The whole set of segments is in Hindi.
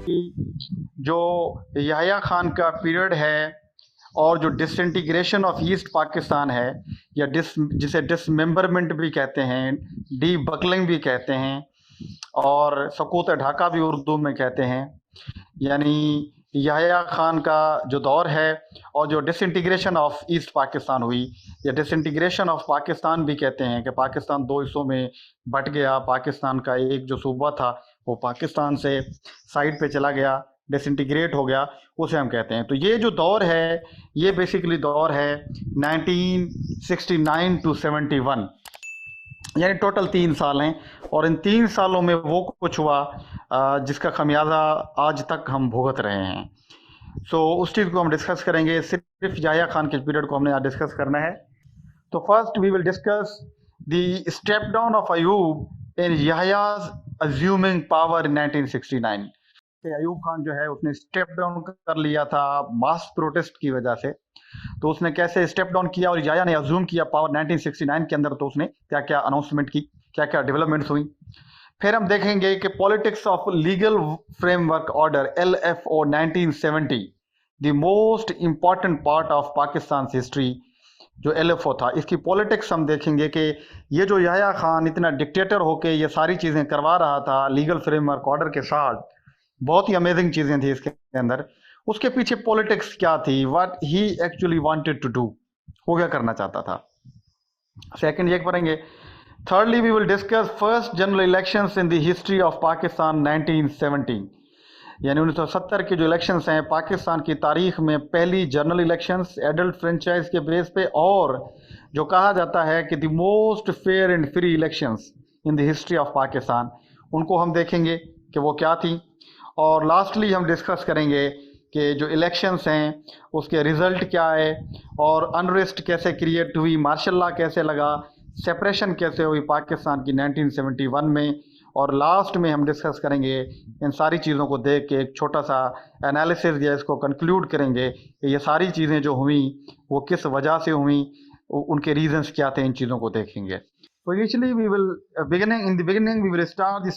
जो याह्या खान का पीरियड है और जो डिसइंटीग्रेशन ऑफ ईस्ट पाकिस्तान है या जिसे डिसमेंबरमेंट भी कहते हैं, डी बकलिंग भी कहते हैं और सकूत ढाका भी उर्दू में कहते हैं। यानी याह्या खान का जो दौर है और जो डिसइंटीग्रेशन ऑफ ईस्ट पाकिस्तान हुई या डिसइंटीग्रेशन ऑफ पाकिस्तान भी कहते हैं कि पाकिस्तान दो हिस्सों में बट गया। पाकिस्तान का एक जो सूबा था वो पाकिस्तान से साइड पे चला गया, डिसइंटीग्रेट हो गया, उसे हम कहते हैं। तो ये जो दौर है ये बेसिकली दौर है 1969 टू 71, यानी टोटल 3 साल हैं और इन 3 सालों में वो कुछ हुआ जिसका खमियाजा आज तक हम भुगत रहे हैं। उस चीज़ को हम डिस्कस करेंगे। सिर्फ याह्या खान के पीरियड को हमने आज डिस्कस करना है। तो first we will discuss the step down of Ayub in Yahya's assuming power in 1969। Ayub Khan जो है उसने स्टेप डाउन कर लिया था मास प्रोटेस्ट की वजह से। तो उसने कैसे स्टेप डाउन किया और याह्या ने अज्यूम किया पावर 1969 के अंदर, तो उसने क्या क्या अनाउंसमेंट की, क्या क्या डेवलपमेंट्स हुई। फिर हम देखेंगे कि politics of legal framework order LFO 1970, the most important part of Pakistan history. जो LFO था इसकी पॉलिटिक्स हम देखेंगे कि ये जो याह्या खान इतना डिक्टेटर होके ये सारी चीज़ें करवा रहा था लीगल फ्रेमवर्क ऑर्डर के साथ, बहुत ही अमेजिंग चीज़ें थी इसके अंदर। उसके पीछे पॉलिटिक्स क्या थी, what he actually wanted to do, वो क्या करना चाहता था। सेकंड ये पढ़ेंगे। Thirdly, we will discuss first general elections in the history of Pakistan 1970, यानी 1970 के जो इलेक्शंस हैं पाकिस्तान की तारीख में पहली जनरल इलेक्शंस एडल्ट फ्रेंचाइज के बेस पे, और जो कहा जाता है कि the most fair and free elections in the history of Pakistan, उनको हम देखेंगे कि वो क्या थी। और लास्टली हम डिस्कस करेंगे कि जो इलेक्शंस हैं उसके रिजल्ट क्या है और अनरेस्ट कैसे क्रिएट हुई, मार्शल लॉ कैसे लगा, सेपरेशन कैसे हुई पाकिस्तान की 1971 में। और लास्ट में हम डिस्कस करेंगे इन सारी चीज़ों को देख के एक छोटा सा एनालिसिस या इसको कंक्लूड करेंगे कि ये सारी चीज़ें जो हुई वो किस वजह से हुई, उनके रीजंस क्या थे, इन चीज़ों को देखेंगे। तो initially we will beginning we will start the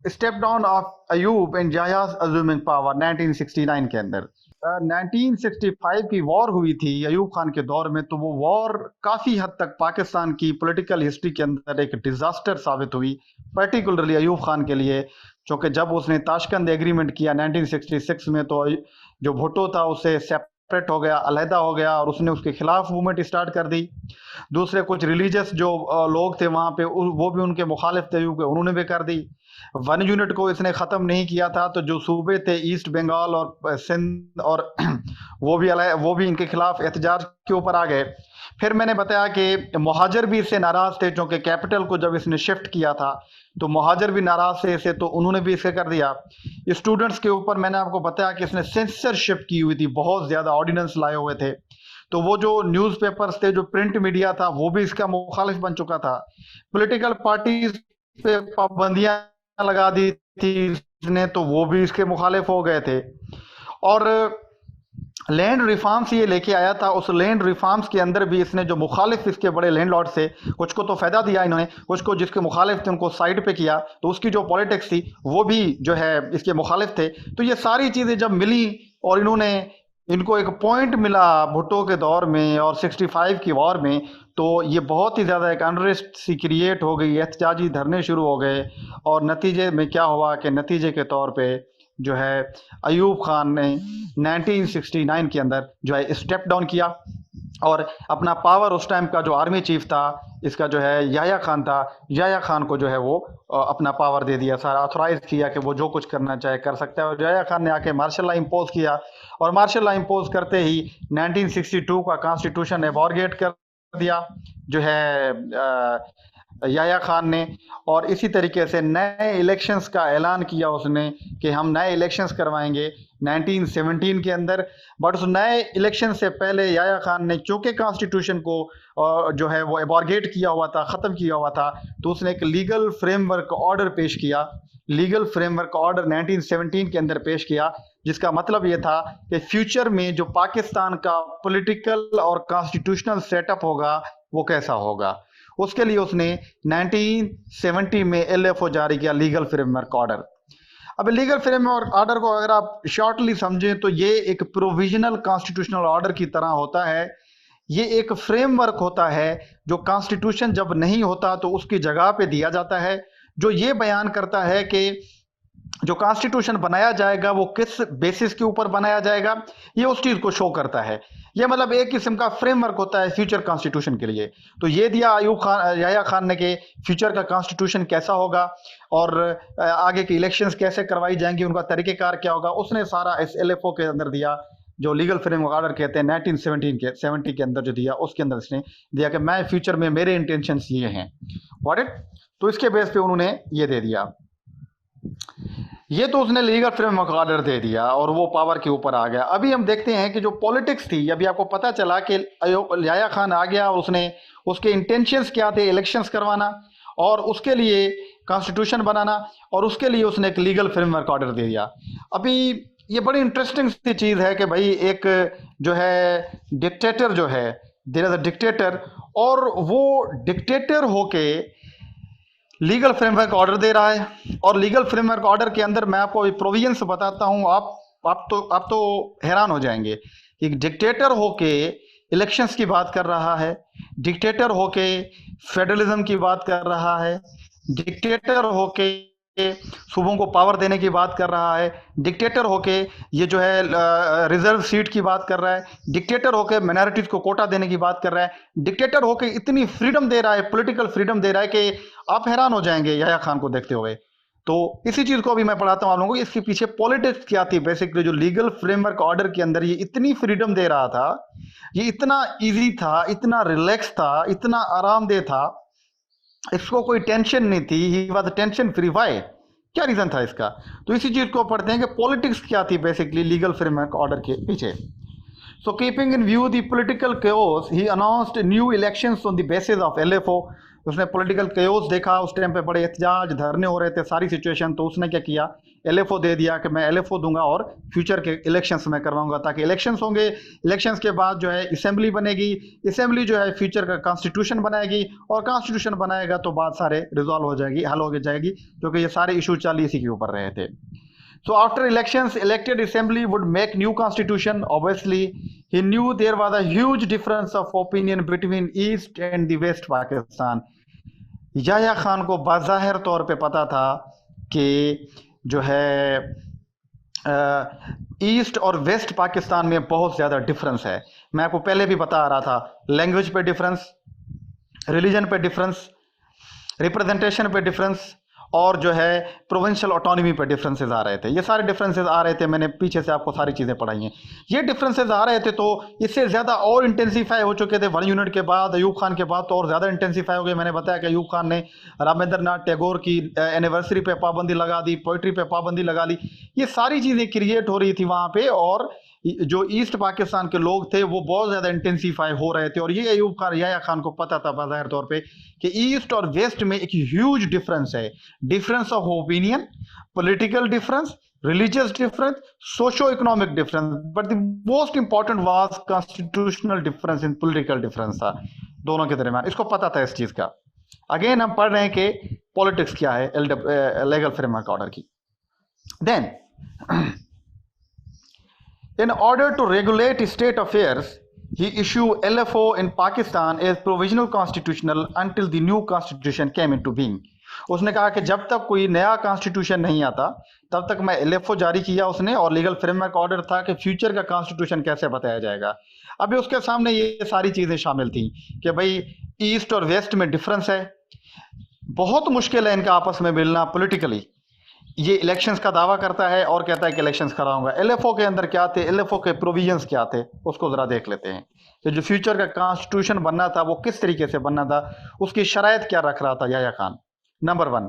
step down of Ayub and Yahya's assuming power 1969 के अंदर। 1965 की वॉर हुई थी अयूब खान के दौर में, तो वो वॉर काफ़ी हद तक पाकिस्तान की पॉलिटिकल हिस्ट्री के अंदर एक डिज़ास्टर साबित हुई, पर्टिकुलरली अयूब खान के लिए। क्योंकि जब उसने ताशकंद एग्रीमेंट किया 1966 में, तो जो भुट्टो था उससे सेपरेट हो गया, अलहदा हो गया, और उसने उसके खिलाफ मूवमेंट स्टार्ट कर दी। दूसरे कुछ रिलीजियस जो लोग थे वहाँ पे वो भी उनके मुखालिफ थे, उन्होंने भी कर दी। वन यूनिट को इसने ख़त्म नहीं किया था, तो जो सूबे थे ईस्ट बंगाल और सिंध और वो भी इनके खिलाफ एहतजाज के ऊपर आ गए। फिर मैंने बताया कि मुहाजिर भी इससे नाराज़ थे, क्योंकि कैपिटल को जब इसने शिफ्ट किया था तो मुहाजिर भी नाराज़ थे इससे, तो उन्होंने भी इसे कर दिया। स्टूडेंट्स के ऊपर मैंने आपको बताया कि इसने सेंसरशिप की हुई थी, बहुत ज़्यादा ऑर्डिनेंस लाए हुए थे। तो वो जो न्यूज़पेपर्स थे, जो प्रिंट मीडिया था, वो भी इसका मुखालिफ बन चुका था। पॉलिटिकल पार्टीज पे पाबंदियां लगा दी थी इसने, तो वो भी इसके मुखालिफ हो गए थे। और लैंड रिफॉर्म्स ये लेके आया था, उस लैंड रिफॉर्म्स के अंदर भी इसने जो मुखालिफ इसके बड़े लैंडलॉर्ड थे, कुछ को तो फ़ायदा दिया इन्होंने, कुछ को जिसके मुखालिफ थे उनको साइड पे किया, तो उसकी जो पॉलिटिक्स थी वो भी जो है इसके मुखालिफ थे। तो ये सारी चीज़ें जब मिली और इनको एक पॉइंट मिला भुट्टो के दौर में और 65 की वॉर में, तो ये बहुत ही ज़्यादा एक अनरेस्ट सी क्रिएट हो गई, एहतजाजी धरने शुरू हो गए। और नतीजे में क्या हुआ कि नतीजे के तौर पे जो है अयूब खान ने 1969 के अंदर जो है स्टेप डाउन किया और अपना पावर, उस टाइम का जो आर्मी चीफ था इसका जो है याह्या खान था, याह्या खान को जो है वो अपना पावर दे दिया, सारा ऑथोराइज किया कि वो जो कुछ करना चाहे कर सकता है। और याह्या खान ने आके मार्शल लॉ इम्पोज किया और मार्शल लॉ इम्पोज करते ही 1962 का कॉन्स्टिट्यूशन एबॉर्गेट कर दिया जो है याह्या खान ने। और इसी तरीके से नए इलेक्शंस का ऐलान किया उसने कि हम नए इलेक्शंस करवाएंगे 1917 के अंदर। बट उस नए इलेक्शन से पहले याह्या खान ने, चूंकि कॉन्स्टिट्यूशन को जो है वो एबॉर्गेट किया हुआ था, ख़त्म किया हुआ था, तो उसने एक लीगल फ्रेमवर्क ऑर्डर पेश किया। लीगल फ्रेमवर्क ऑर्डर 1917 के अंदर पेश किया, जिसका मतलब ये था कि फ्यूचर में जो पाकिस्तान का पॉलिटिकल और कॉन्स्टिट्यूशनल सेटअप होगा वो कैसा होगा। उसके लिए उसने 1970 में LFO जारी किया, लीगल फ्रेमवर्क ऑर्डर। अब लीगल फ्रेमवर्क ऑर्डर को अगर आप शॉर्टली समझें तो ये एक प्रोविजनल कॉन्स्टिट्यूशनल ऑर्डर की तरह होता है। ये एक फ्रेमवर्क होता है जो कॉन्स्टिट्यूशन जब नहीं होता तो उसकी जगह पे दिया जाता है, जो ये बयान करता है कि जो कॉन्स्टिट्यूशन बनाया जाएगा वो किस बेसिस के ऊपर बनाया जाएगा, ये उस चीज को शो करता है। ये मतलब एक किस्म का फ्रेमवर्क होता है फ्यूचर कॉन्स्टिट्यूशन के लिए। तो ये दिया अयूब खान, याह्या खान ने, कि फ्यूचर का कॉन्स्टिट्यूशन कैसा होगा और आगे की इलेक्शंस कैसे करवाई जाएंगी, उनका तरीकेकार क्या होगा, उसने सारा इस LFO के अंदर दिया, जो लीगल फ्रेमवर्क ऑर्डर कहते हैं 1970 के अंदर जो दिया, उसके अंदर इसने दिया कि मैं फ्यूचर में मेरे इंटेंशंस ये हैं। व्हाट इट, तो इसके बेस पे उन्होंने ये दे दिया। ये तो उसने लीगल फ्रेमवर्क ऑर्डर दे दिया और वो पावर के ऊपर आ गया। अभी हम देखते हैं कि जो पॉलिटिक्स थी, अभी आपको पता चला कि याह्या खान आ गया और उसने, उसके इंटेंशंस क्या थे, इलेक्शंस करवाना और उसके लिए कॉन्स्टिट्यूशन बनाना, और उसके लिए उसने एक लीगल फ्रेमवर्क ऑर्डर दे दिया। अभी ये बड़ी इंटरेस्टिंग सी चीज़ है कि भाई एक जो है डिक्टेटर जो है, देयर इज अ डिक्टेटर, और वो डिक्टेटर होके लीगल फ्रेमवर्क ऑर्डर दे रहा है। और लीगल फ्रेमवर्क ऑर्डर के अंदर मैं आपको प्रोविजंस बताता हूं, आप तो हैरान हो जाएंगे कि डिक्टेटर होके इलेक्शंस की बात कर रहा है, डिक्टेटर होके फेडरलिज्म की बात कर रहा है, डिक्टेटर होके सूबों को पावर देने की बात कर रहा है, डिक्टेटर होके ये जो है रिजर्व सीट की बात कर रहा है, डिक्टेटर होके माइनॉरिटीज को कोटा देने की बात कर रहा है, डिक्टेटर होके इतनी फ्रीडम दे रहा है, पॉलिटिकल फ्रीडम दे रहा है कि आप हैरान हो जाएंगे याह्या खान को देखते हुए। तो इसी चीज को अभी मैं पढ़ाता हूं आप लोगों को, इसके पीछे पॉलिटिक्स क्या थी। बेसिकली जो लीगल फ्रेमवर्क ऑर्डर के अंदर ये इतनी फ्रीडम दे रहा था, ये इतना इजी था, इतना रिलैक्स था, इतना आरामदेह था, इसको कोई टेंशन नहीं थी। He was tension free. Why, क्या रीजन था इसका? तो इसी चीज को पढ़ते हैं कि पॉलिटिक्स क्या थी बेसिकली लीगल फ्रेमवर्क ऑर्डर के पीछे। So keeping in view the political chaos, he announced new elections on the basis of LFO। उसने पॉलिटिकल chaos देखा, उस टाइम पे बड़े एहतजाज, धरने हो रहे थे, सारी सिचुएशन, तो उसने क्या किया, LFO दे दिया कि मैं LFO दूंगा और फ्यूचर के इलेक्शंस में करवाऊंगा, ताकि इलेक्शंस होंगे, इलेक्शंस के बाद जो है असेंबली बनेगी, असेंबली जो है फ्यूचर का कॉन्स्टिट्यूशन बनाएगी, और कॉन्स्टिट्यूशन बनाएगा तो बात सारे रिजॉल्व हो जाएगी, हल हो जाएगी, क्योंकि ये सारे इशू चल इसी के ऊपर रहे थे। So after elections, elected assembly would make new constitution. Obviously, he knew there was a huge difference of opinion between East and the West Pakistan. Yahya Khan को बाज़ाहिर तौर पे पता था कि जो है ईस्ट और वेस्ट पाकिस्तान में बहुत ज़्यादा डिफरेंस है। मैं आपको पहले भी बता रहा था, लैंग्वेज पे डिफरेंस, रिलीजन पे डिफरेंस, रिप्रेजेंटेशन पे डिफरेंस, और जो है प्रोविंशियल ऑटोनॉमी पर डिफरेंसेस आ रहे थे। ये सारे डिफरेंसेस आ रहे थे, मैंने पीछे से आपको सारी चीज़ें पढ़ाई हैं। ये डिफरेंसेस आ रहे थे तो इससे ज़्यादा और इंटेंसीफाई हो चुके थे 1 यूनिट के बाद, अयूब खान के बाद तो और ज़्यादा इंटेंसीफाई हो गए। मैंने बताया कि अयूब खान ने रामेंद्रनाथ टैगोर की एनिवर्सरी पे पाबंदी लगा दी, पोइट्री पे पाबंदी लगा ली। ये सारी चीज़ें क्रिएट हो रही थी वहाँ पे, और जो ईस्ट पाकिस्तान के लोग थे वो बहुत ज़्यादा इंटेंसीफाई हो रहे थे। और ये अयूब खान, याह्या खान को पता था बाज़ाहिर तौर पे कि ईस्ट और वेस्ट में एक ह्यूज डिफरेंस है, difference of opinion, political difference, religious difference, socio economic difference, but the most important was constitutional difference in political difference था दोनों के दरमियान। इसको पता था इस चीज़ का। अगेन हम पढ़ रहे हैं कि पॉलिटिक्स क्या है लीगल फ्रेमवर्क ऑर्डर की। Then in order to regulate state affairs, he issued LFO in Pakistan as provisional constitutional until the new constitution came into being. उसने कहा कि जब तक कोई नया कॉन्स्टिट्यूशन नहीं आता तब तक मैं LFO जारी किया उसने, और लीगल फ्रेमवर्क ऑर्डर था कि फ्यूचर का कॉन्स्टिट्यूशन कैसे बताया जाएगा। अभी उसके सामने ये सारी चीज़ें शामिल थी कि भाई ईस्ट और वेस्ट में डिफरेंस है, बहुत मुश्किल है इनका आपस में मिलना पॉलिटिकली। ये इलेक्शंस का दावा करता है और कहता है कि इलेक्शंस कराऊंगा। LFO के अंदर क्या थे, LFO के प्रोविजंस क्या थे, उसको ज़रा देख लेते हैं कि जो फ्यूचर का कॉन्स्टिट्यूशन बनना था वो किस तरीके से बनना था, उसकी शराइत क्या रख रहा था Yahya Khan. Number 1,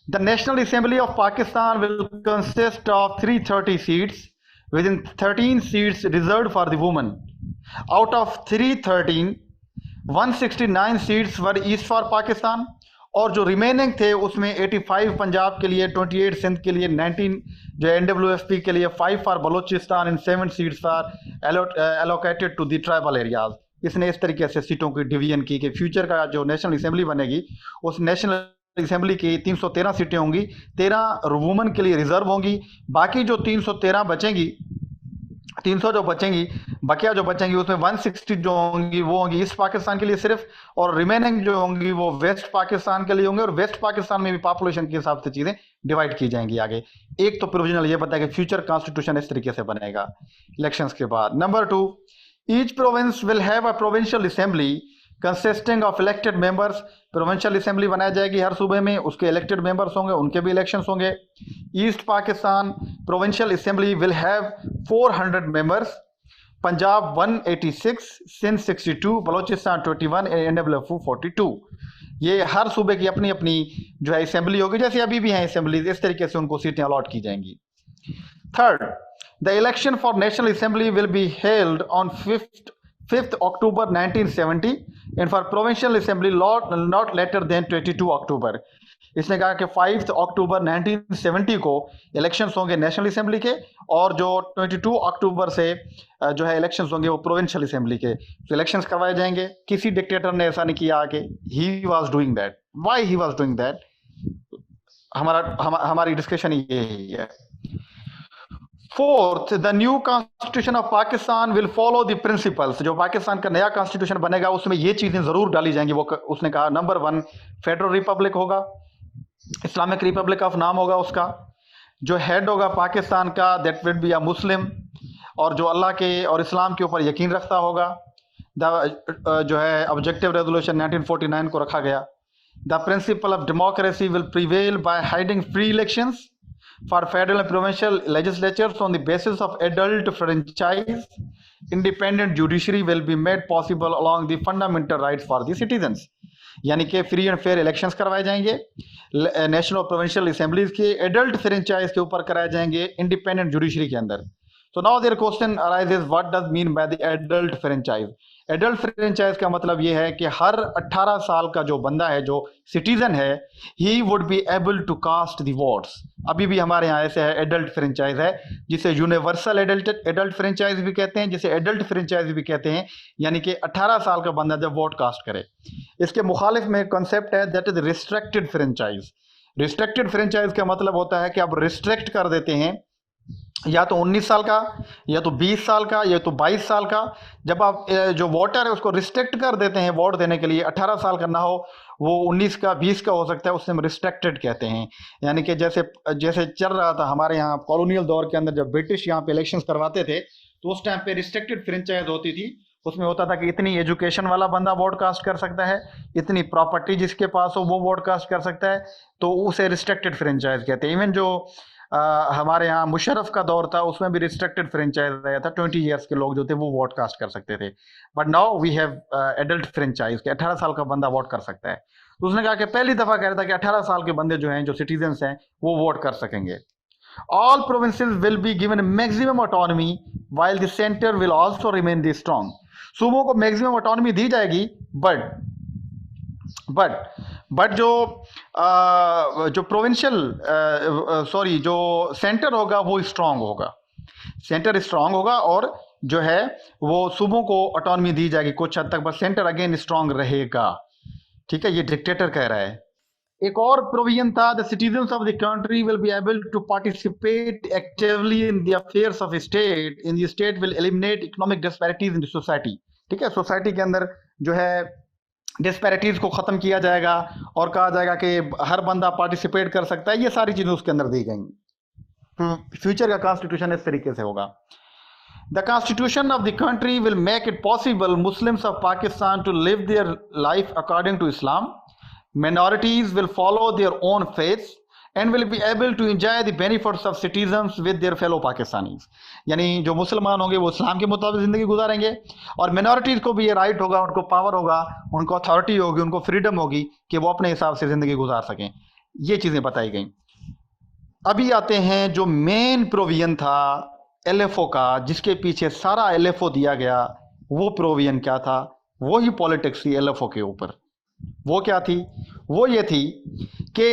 the national assembly of Pakistan will consist of 330 seats with in 13 seats reserve for the women. Out of 313, 169 seats were east for Pakistan, और जो रिमेनिंग थे उसमें 85 पंजाब के लिए, 28 सिंध के लिए, 19 जो NWFP के लिए, 5 for Balochistan and 7 seats for allocated to the tribal areas. इसने इस तरीके से सीटों की डिवीजन की कि फ्यूचर का जो नेशनल असेंबली बनेगी उस नेशनल असेंबली की 313 सीटें होंगी, 13 वुमेन के लिए रिजर्व होंगी। बाकी जो 313 बचेंगी, 300 जो बचेंगी, बकिया जो बचेंगी, उसमें 160 जो होंगी वो होंगी ईस्ट पाकिस्तान के लिए सिर्फ, और रिमेनिंग जो होंगी वो वेस्ट पाकिस्तान के लिए होंगे। और वेस्ट पाकिस्तान में भी पॉपुलेशन के हिसाब से चीजें डिवाइड की जाएंगी आगे। एक तो प्रोविजनल ये बताया कि फ्यूचर कॉन्स्टिट्यूशन इस तरीके से बनेगा इलेक्शंस के बाद। Number 2, each province will have a provincial assembly consisting of elected members. Provincial assembly बनाई जाएगी हर सूबे में, उसके इलेक्टेड मेंबर्स होंगे, उनके भी इलेक्शंस होंगे। East Pakistan provincial assembly will have 400 members, Punjab 186, Sindh 62, Balochistan 21, NWFU 42। ये हर सूबे की अपनी अपनी जो है असेंबली होगी, जैसे अभी भी हैं असेंबलीज, इस तरीके से उनको सीटें अलॉट की जाएंगी। Third, the election for national assembly will be held on 5th October 1970 and for provincial assembly not later than 22 October। इसने कहा कि 5 अक्टूबर 1970 को इलेक्शंस होंगे नेशनल असेंबली के, और जो 22 अक्टूबर से जो है इलेक्शंस होंगे वो प्रोविंशियल असेंबली के। तो इलेक्शंस करवाए जाएंगे। किसी डिक्टेटर ने ऐसा नहीं किया आगे, he was doing that. Why he was doing that, हमारी डिस्कशन यही है। Fourth, the new constitution of Pakistan will follow the principles. जो पाकिस्तान का नया कॉन्स्टिट्यूशन बनेगा उसमें ये चीजें जरूर डाली जाएंगी। वो उसने कहा नंबर 1 फेडरल रिपब्लिक होगा, इस्लामिक रिपब्लिक ऑफ नाम होगा उसका। जो हेड होगा पाकिस्तान का दैट विल बी अ मुस्लिम, और जो अल्लाह के और इस्लाम के ऊपर यकीन रखता होगा। जो है ऑब्जेक्टिव रेजोल्यूशन 1949 को रखा गया। The principle of democracy will prevail by hiding free elections for federal and provincial legislatures on the basis of adult franchise. Independent judiciary will be made possible along the fundamental rights for the citizens। यानी कि फ्री एंड फेयर इलेक्शंस करवाए जाएंगे नेशनल और प्रोविंशियल असेंबलीज के, एडल्ट फ्रेंचाइज के ऊपर कराए जाएंगे इंडिपेंडेंट जुडिशरी के अंदर। So now their question arises, what does mean by the adult franchise? Adult franchise का मतलब ये है कि हर 18 साल का जो बंदा है, जो सिटीजन है, he would be able to cast the votes. अभी भी हमारे यहाँ ऐसे है एडल्ट फ्रेंचाइज है, जिसे यूनिवर्सल एडल्ट फ्रेंचाइज भी कहते हैं, जिसे एडल्ट फ्रेंचाइज भी कहते हैं। यानी कि 18 साल का बंदा जब वोट कास्ट करे। इसके मुखालिफ में कॉन्सेप्ट है that is restricted franchise. Restricted franchise का मतलब होता है कि आप रिस्ट्रिक्ट कर देते हैं, या तो 19 साल का, या तो 20 साल का, या तो 22 साल का। जब आप जो वोटर है उसको रिस्ट्रिक्ट कर देते हैं वोट देने के लिए, 18 साल का ना हो, वो 19 का 20 का हो सकता है, उससे हम रिस्ट्रिक्टेड कहते हैं। यानी कि जैसे चल रहा था हमारे यहाँ कॉलोनियल दौर के अंदर, जब ब्रिटिश यहाँ पे इलेक्शंस करवाते थे तो उस टाइम पे रिस्ट्रिक्टेड फ्रेंचाइज होती थी। उसमें होता था कि इतनी एजुकेशन वाला बंदा वोट कास्ट कर सकता है, इतनी प्रॉपर्टी जिसके पास हो वो वोट कास्ट कर सकता है, तो उसे रिस्ट्रिक्टेड फ्रेंचाइज कहते हैं। इवन जो हमारे यहाँ मुशर्रफ का दौर था उसमें भी रिस्ट्रिक्टेड फ्रेंचाइज आया था, 20 ईयर्स के लोग जो थे वो वोट कास्ट कर सकते थे। But now we have adult franchise के 18 साल का बंदा वोट कर सकता है। तो उसने कहा कि पहली दफा कह रहा था कि 18 साल के बंदे जो हैं, जो सिटीजन्स हैं, वो वोट कर सकेंगे। All provinces will be given maximum autonomy while the centre will also remain the strong. सूबों को मैक्सिमम ऑटोनॉमी दी जाएगी, बट जो प्रोविंशियल जो सेंटर होगा वो स्ट्रांग होगा। सेंटर स्ट्रांग होगा और जो है वो सूबों को ऑटोनॉमी दी जाएगी कुछ हद तक, बस सेंटर अगेन स्ट्रांग रहेगा। ठीक है, ये डिक्टेटर कह रहा है। एक और प्रोविजन था, the citizens of the country will be able to participate actively in the affairs of state in the state will eliminate economic disparities in the society. ठीक है, सोसाइटी के अंदर जो है डिस्पैरिटीज को खत्म किया जाएगा और कहा जाएगा कि हर बंदा पार्टिसिपेट कर सकता है। ये सारी चीजें उसके अंदर दी गई। फ्यूचर का कॉन्स्टिट्यूशन इस तरीके से होगा। The constitution of the country will make it possible Muslims of Pakistan to live their life according to Islam. Minorities will follow their own faiths and will be able to enjoy the benefits of citizens with their fellow Pakistanis। यानी जो मुसलमान होंगे वो इस्लाम के मुताबिक ज़िंदगी गुजारेंगे, और मिनॉरिटीज़ को भी ये राइट होगा, उनको पावर होगा, उनको अथॉरिटी होगी, उनको फ्रीडम होगी कि वो अपने हिसाब से ज़िंदगी गुजार सकें। ये चीज़ें बताई गई। अभी आते हैं जो मेन प्रोविजन था LFO का, जिसके पीछे सारा LFO दिया गया। वो प्रोविजन क्या था? वो ही पॉलिटिक्स थी LFO के ऊपर। वो क्या थी? वो ये थी कि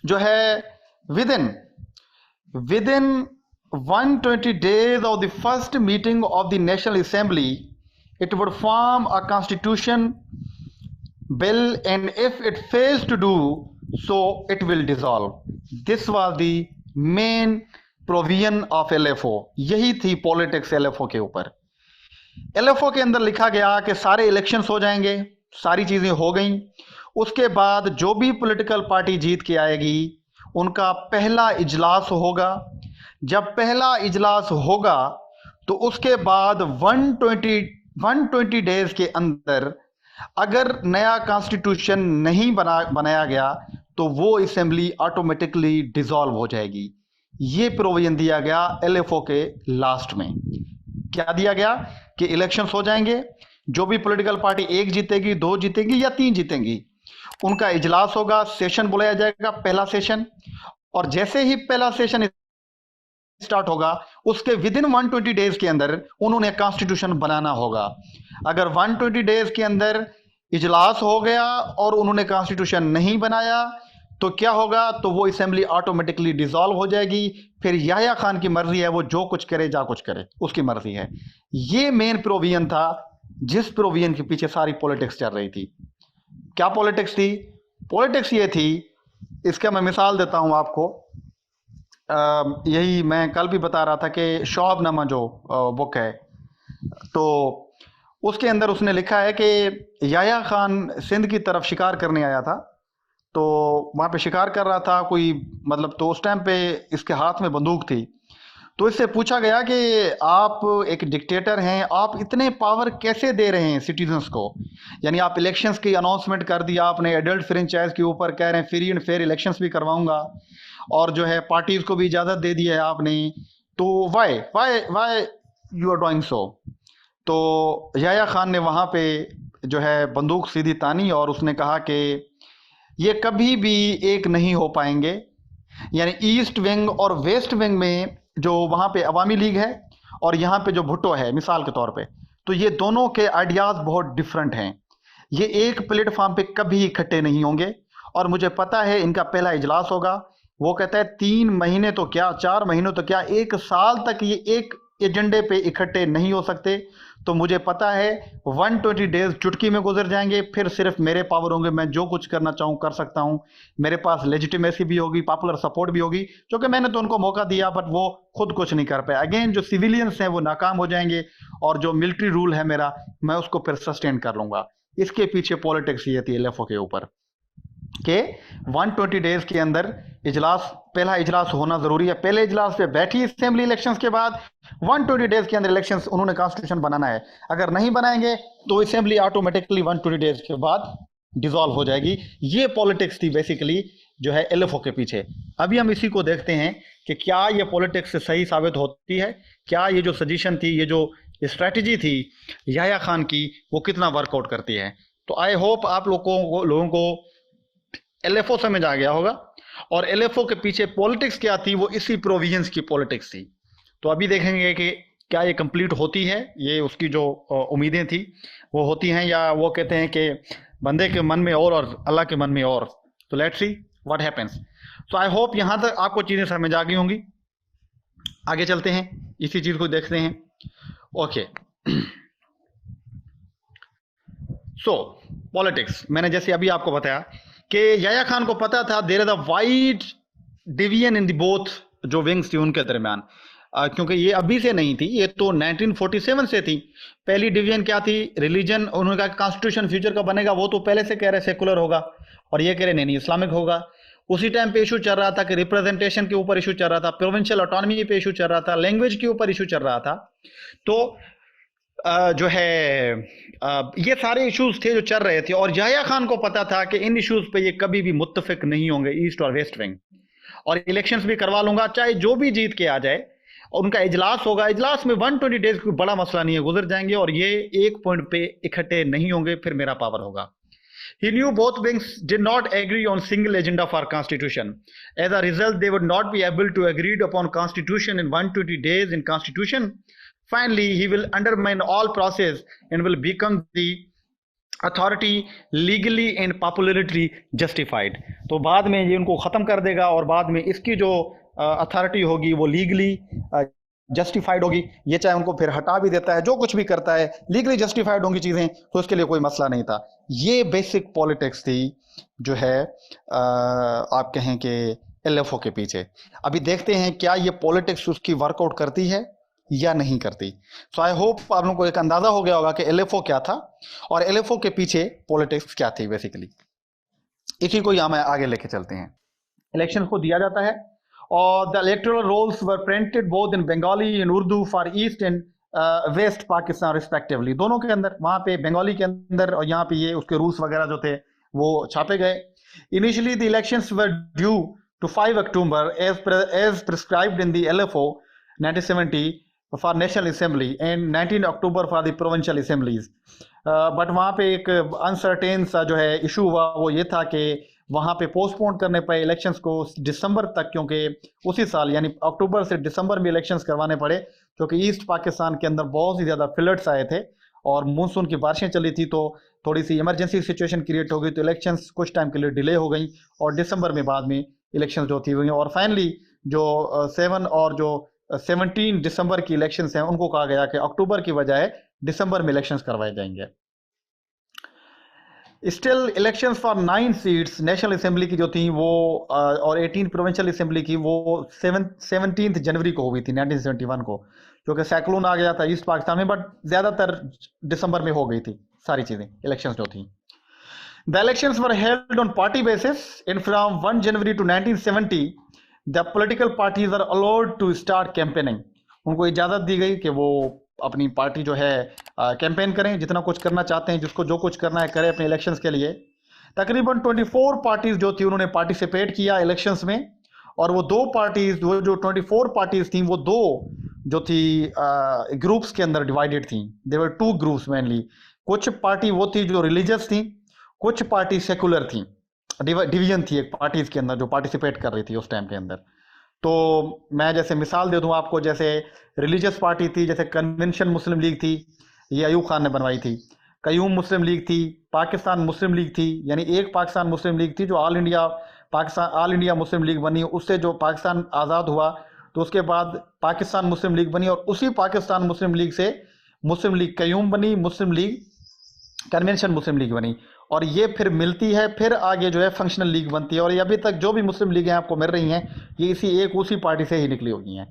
जो है within 120 days of the first meeting of the National Assembly it would form a constitution bill, and if it fails to do so, it will dissolve. This was the main provision of LFO. यही थी पॉलिटिक्स LFO के ऊपर। LFO के अंदर लिखा गया कि सारे इलेक्शंस हो जाएंगे, सारी चीजें हो गई। उसके बाद जो भी पॉलिटिकल पार्टी जीत के आएगी उनका पहला इजलास होगा। जब पहला इजलास होगा तो उसके बाद 120 डेज के अंदर अगर नया कॉन्स्टिट्यूशन नहीं बनाया गया तो वो असेंबली ऑटोमेटिकली डिसॉल्व हो जाएगी। ये प्रोविजन दिया गया LFO के लास्ट में। क्या दिया गया कि इलेक्शंस हो जाएंगे, जो भी पॉलिटिकल पार्टी 1 जीतेगी, 2 जीतेगी या 3 जीतेंगी, उनका इजलास होगा, सेशन बुलाया जाएगा, पहला सेशन। और जैसे ही पहला सेशन स्टार्ट होगा उसके विद इन 120 डेज के अंदर उन्होंने कॉन्स्टिट्यूशन बनाना होगा। अगर 120 डेज के अंदर इजलास हो गया और उन्होंने कॉन्स्टिट्यूशन नहीं बनाया तो क्या होगा, तो वो असेंबली ऑटोमेटिकली डिसॉल्व हो जाएगी। फिर याह्या खान की मर्जी है, वो जो कुछ करे जा कुछ करे, उसकी मर्जी है। ये मेन प्रोविजन था जिस प्रोविजन के पीछे सारी पॉलिटिक्स चल रही थी। क्या पॉलिटिक्स थी? पॉलिटिक्स ये थी, इसका मैं मिसाल देता हूं आपको। यही मैं कल भी बता रहा था कि शोहबनामा जो बुक है, तो उसके अंदर उसने लिखा है कि याह्या खान सिंध की तरफ शिकार करने आया था। तो वहाँ पे शिकार कर रहा था कोई, मतलब तो उस टाइम पे इसके हाथ में बंदूक थी। तो इससे पूछा गया कि आप एक डिक्टेटर हैं, आप इतने पावर कैसे दे रहे हैं सिटीजन्स को? यानी आप इलेक्शंस की अनाउंसमेंट कर दिया आपने, एडल्ट फ्रेंचाइज के ऊपर कह रहे हैं फ्री एंड फेयर इलेक्शंस भी करवाऊंगा, और जो है पार्टीज को भी इजाज़त दे दी है आपने, तो why why why you are doing so? तो याह्या खान ने वहाँ पे जो है बंदूक सीधी तानी और उसने कहा कि ये कभी भी एक नहीं हो पाएंगे। यानी ईस्ट विंग और वेस्ट विंग में जो वहाँ पे अवामी लीग है और यहाँ पे जो भुट्टो है मिसाल के तौर पे, तो ये दोनों के आइडियाज़ बहुत डिफरेंट हैं। ये एक प्लेटफॉर्म पे कभी इकट्ठे नहीं होंगे। और मुझे पता है इनका पहला इजलास होगा। वो कहता है 3 महीने तो क्या, 4 महीनों तो क्या, 1 साल तक ये एक एजेंडे पे इकट्ठे नहीं हो सकते। तो मुझे पता है 120 डेज चुटकी में गुजर जाएंगे, फिर सिर्फ मेरे पावर होंगे, मैं जो कुछ करना चाहूँ कर सकता हूँ। मेरे पास लेजिटिमेसी भी होगी, पॉपुलर सपोर्ट भी होगी, क्योंकि मैंने तो उनको मौका दिया बट वो खुद कुछ नहीं कर पाए। अगेन जो सिविलियंस हैं वो नाकाम हो जाएंगे और जो मिलिट्री रूल है मेरा, मैं उसको फिर सस्टेन कर लूँगा। इसके पीछे पॉलिटिक्स ये थी LFO के ऊपर कि 120 डेज के अंदर इजलास, पहला इजलास होना जरूरी है। पहले इजलास पे बैठी असेंबली इलेक्शंस के बाद 120 डेज के अंदर इलेक्शंस उन्होंने कॉन्स्टिट्यूशन बनाना है। अगर नहीं बनाएंगे तो असेंबली ऑटोमेटिकली 120 डेज के बाद डिसॉल्व हो जाएगी। ये पॉलिटिक्स थी बेसिकली जो है LFO के पीछे। अभी हम इसी को देखते हैं कि क्या ये पॉलिटिक्स सही साबित होती है, क्या ये जो सजेशन थी, ये जो स्ट्रैटेजी थी याह्या खान की, वो कितना वर्कआउट करती है। तो आई होप आप लोगों को LFO समझ आ गया होगा। और LFO के पीछे पॉलिटिक्स क्या थी, वो इसी प्रोविजंस की पॉलिटिक्स थी। तो अभी देखेंगे कि क्या ये कंप्लीट होती है, ये उसकी जो उम्मीदें थी वो होती हैं, या वो कहते हैं कि बंदे के मन में और अल्लाह के मन में और। तो let's see what happens. So I hope यहाँ तक आपको चीज़ें समझ आ गई होंगी। आगे चलते हैं, इसी चीज़ को देखते हैं। ओके, सो पॉलिटिक्स, मैंने जैसे अभी आपको बताया कि याह्या खान को पता था there is a wide division in the both जो विंग्स थी उनके दरमियान, क्योंकि ये अभी से नहीं थी, ये तो 1947 से थी। पहली डिवीजन क्या थी? रिलीजन। उन्होंने कहा कॉन्स्टिट्यूशन फ्यूचर का बनेगा, वो तो पहले से कह रहे सेकुलर होगा, और ये कह रहे नहीं इस्लामिक होगा। उसी टाइम पे इशू चल रहा था कि रिप्रेजेंटेशन के ऊपर इशू चल रहा था, प्रोविंशियल ऑटोनॉमी पे इशू चल रहा था, लैंग्वेज के ऊपर इशू चल रहा था। तो जो है ये सारे इश्यूज थे जो चल रहे थे, और याह्या खान को पता था कि इन इश्यूज पे ये कभी भी मुत्तफिक नहीं होंगे ईस्ट और वेस्ट विंग, और इलेक्शंस भी करवा लूंगा चाहे जो भी जीत के आ जाए। और उनका इजलास होगा, इजलास में 120 डेज कोई बड़ा मसला नहीं है, गुजर जाएंगे और ये एक पॉइंट पे इकट्ठे नहीं होंगे, फिर मेरा पावर होगा। He knew both wings did not agree on single agenda for constitution. As a result, they would not be able to agree upon constitution in 120 days in constitution. Finally, he will undermine all process and will become the authority legally and popularly justified. तो बाद में ये उनको ख़त्म कर देगा और बाद में इसकी जो अथॉरिटी होगी वो लीगली जस्टिफाइड होगी, ये चाहे उनको फिर हटा भी देता है, जो कुछ भी करता है लीगली जस्टिफाइड होंगी चीजें, तो उसके लिए कोई मसला नहीं था। ये बेसिक पॉलिटिक्स थी जो है आप कहें कि एलएफओ के पीछे। अभी देखते हैं क्या ये पॉलिटिक्स उसकी वर्कआउट करती है या नहीं करती। सो आई होप आप लोगों को एक अंदाजा हो गया होगा कि एलएफओ क्या था और एलएफओ के पीछे पॉलिटिक्स क्या थी बेसिकली। इसी को हम आगे लेके चलते हैं। इलेक्शन को दिया जाता है और the electoral rolls were printed both in Bengali in Urdu for East and West Pakistan respectively. दोनों के अंदर, वहां पे बंगाली के अंदर और यहाँ पे ये उसके रूल्स वगैरह जो थे वो छापे गए। Initially the elections were due to 5 October as prescribed in the LFO 1970 for national assembly and 19 October for the provincial assemblies. But वहाँ पे एक अनसर्टेन सा जो है इशू हुआ, वो ये था कि वहाँ पे पोस्टपोन करने पे इलेक्शंस को दिसंबर तक, क्योंकि उसी साल यानी अक्टूबर से दिसंबर में इलेक्शंस करवाने पड़े, क्योंकि ईस्ट पाकिस्तान के अंदर बहुत ही ज़्यादा फ्लड्स आए थे और मानसून की बारिशें चली थी, तो थोड़ी सी इमरजेंसी सिचुएशन क्रिएट हो गई, तो इलेक्शंस कुछ टाइम के लिए डिले हो गई और दिसंबर में बाद में इलेक्शन जो थी हुई। और फाइनली जो 7 और जो 17 दिसंबर की इलेक्शंस हैं उनको कहा गया कि अक्टूबर की बजाय दिसंबर में इलेक्शंस करवाए जाएंगे। Still elections for 9 seats national assembly की जो थी वो और 18 प्रोविंशियल असेंबली की वो 17 जनवरी को हुई थी 1971 को, क्योंकि साइक्लोन आ गया था ईस्ट पाकिस्तान में, बट ज्यादातर दिसंबर में हो गई थी सारी चीजें इलेक्शंस जो थी। The elections were held on party basis and from 1 January to 1970 the political parties are allowed to start campaigning. उनको इजाजत दी गई कि वो अपनी पार्टी जो है कैंपेन करें, जितना कुछ करना चाहते हैं, जिसको जो कुछ करना है करे अपने इलेक्शंस के लिए। तकरीबन 24 पार्टीज जो थी उन्होंने पार्टिसिपेट किया इलेक्शंस में, और वो 2 पार्टीज वो जो 24 पार्टीज थी वो 2 जो थी ग्रुप्स के अंदर डिवाइडेड थी। देवर 2 ग्रुप्स मेनली। कुछ पार्टी वो थी जो रिलीजियस थी, कुछ पार्टी सेकुलर थी। डिवीजन थी एक पार्टीज के अंदर जो पार्टिसिपेट कर रही थी उस टाइम के अंदर। तो मैं जैसे मिसाल दे दूं आपको, जैसे रिलीजियस पार्टी थी, जैसे कन्वेंशन मुस्लिम लीग थी, ये अयूब खान ने बनवाई थी। कयूम मुस्लिम लीग थी, पाकिस्तान मुस्लिम लीग थी, यानी एक पाकिस्तान मुस्लिम लीग थी जो ऑल इंडिया मुस्लिम लीग बनी। उससे जो पाकिस्तान आज़ाद हुआ तो उसके बाद पाकिस्तान मुस्लिम लीग बनी, और उसी पाकिस्तान मुस्लिम लीग से मुस्लिम लीग कयूम बनी, मुस्लिम लीग कन्वेंशन मुस्लिम लीग बनी, और ये फिर मिलती है, फिर आगे जो है फंक्शनल लीग बनती है। और ये अभी तक जो भी मुस्लिम लीगें आपको मिल रही हैं ये उसी पार्टी से ही निकली हुई हैं।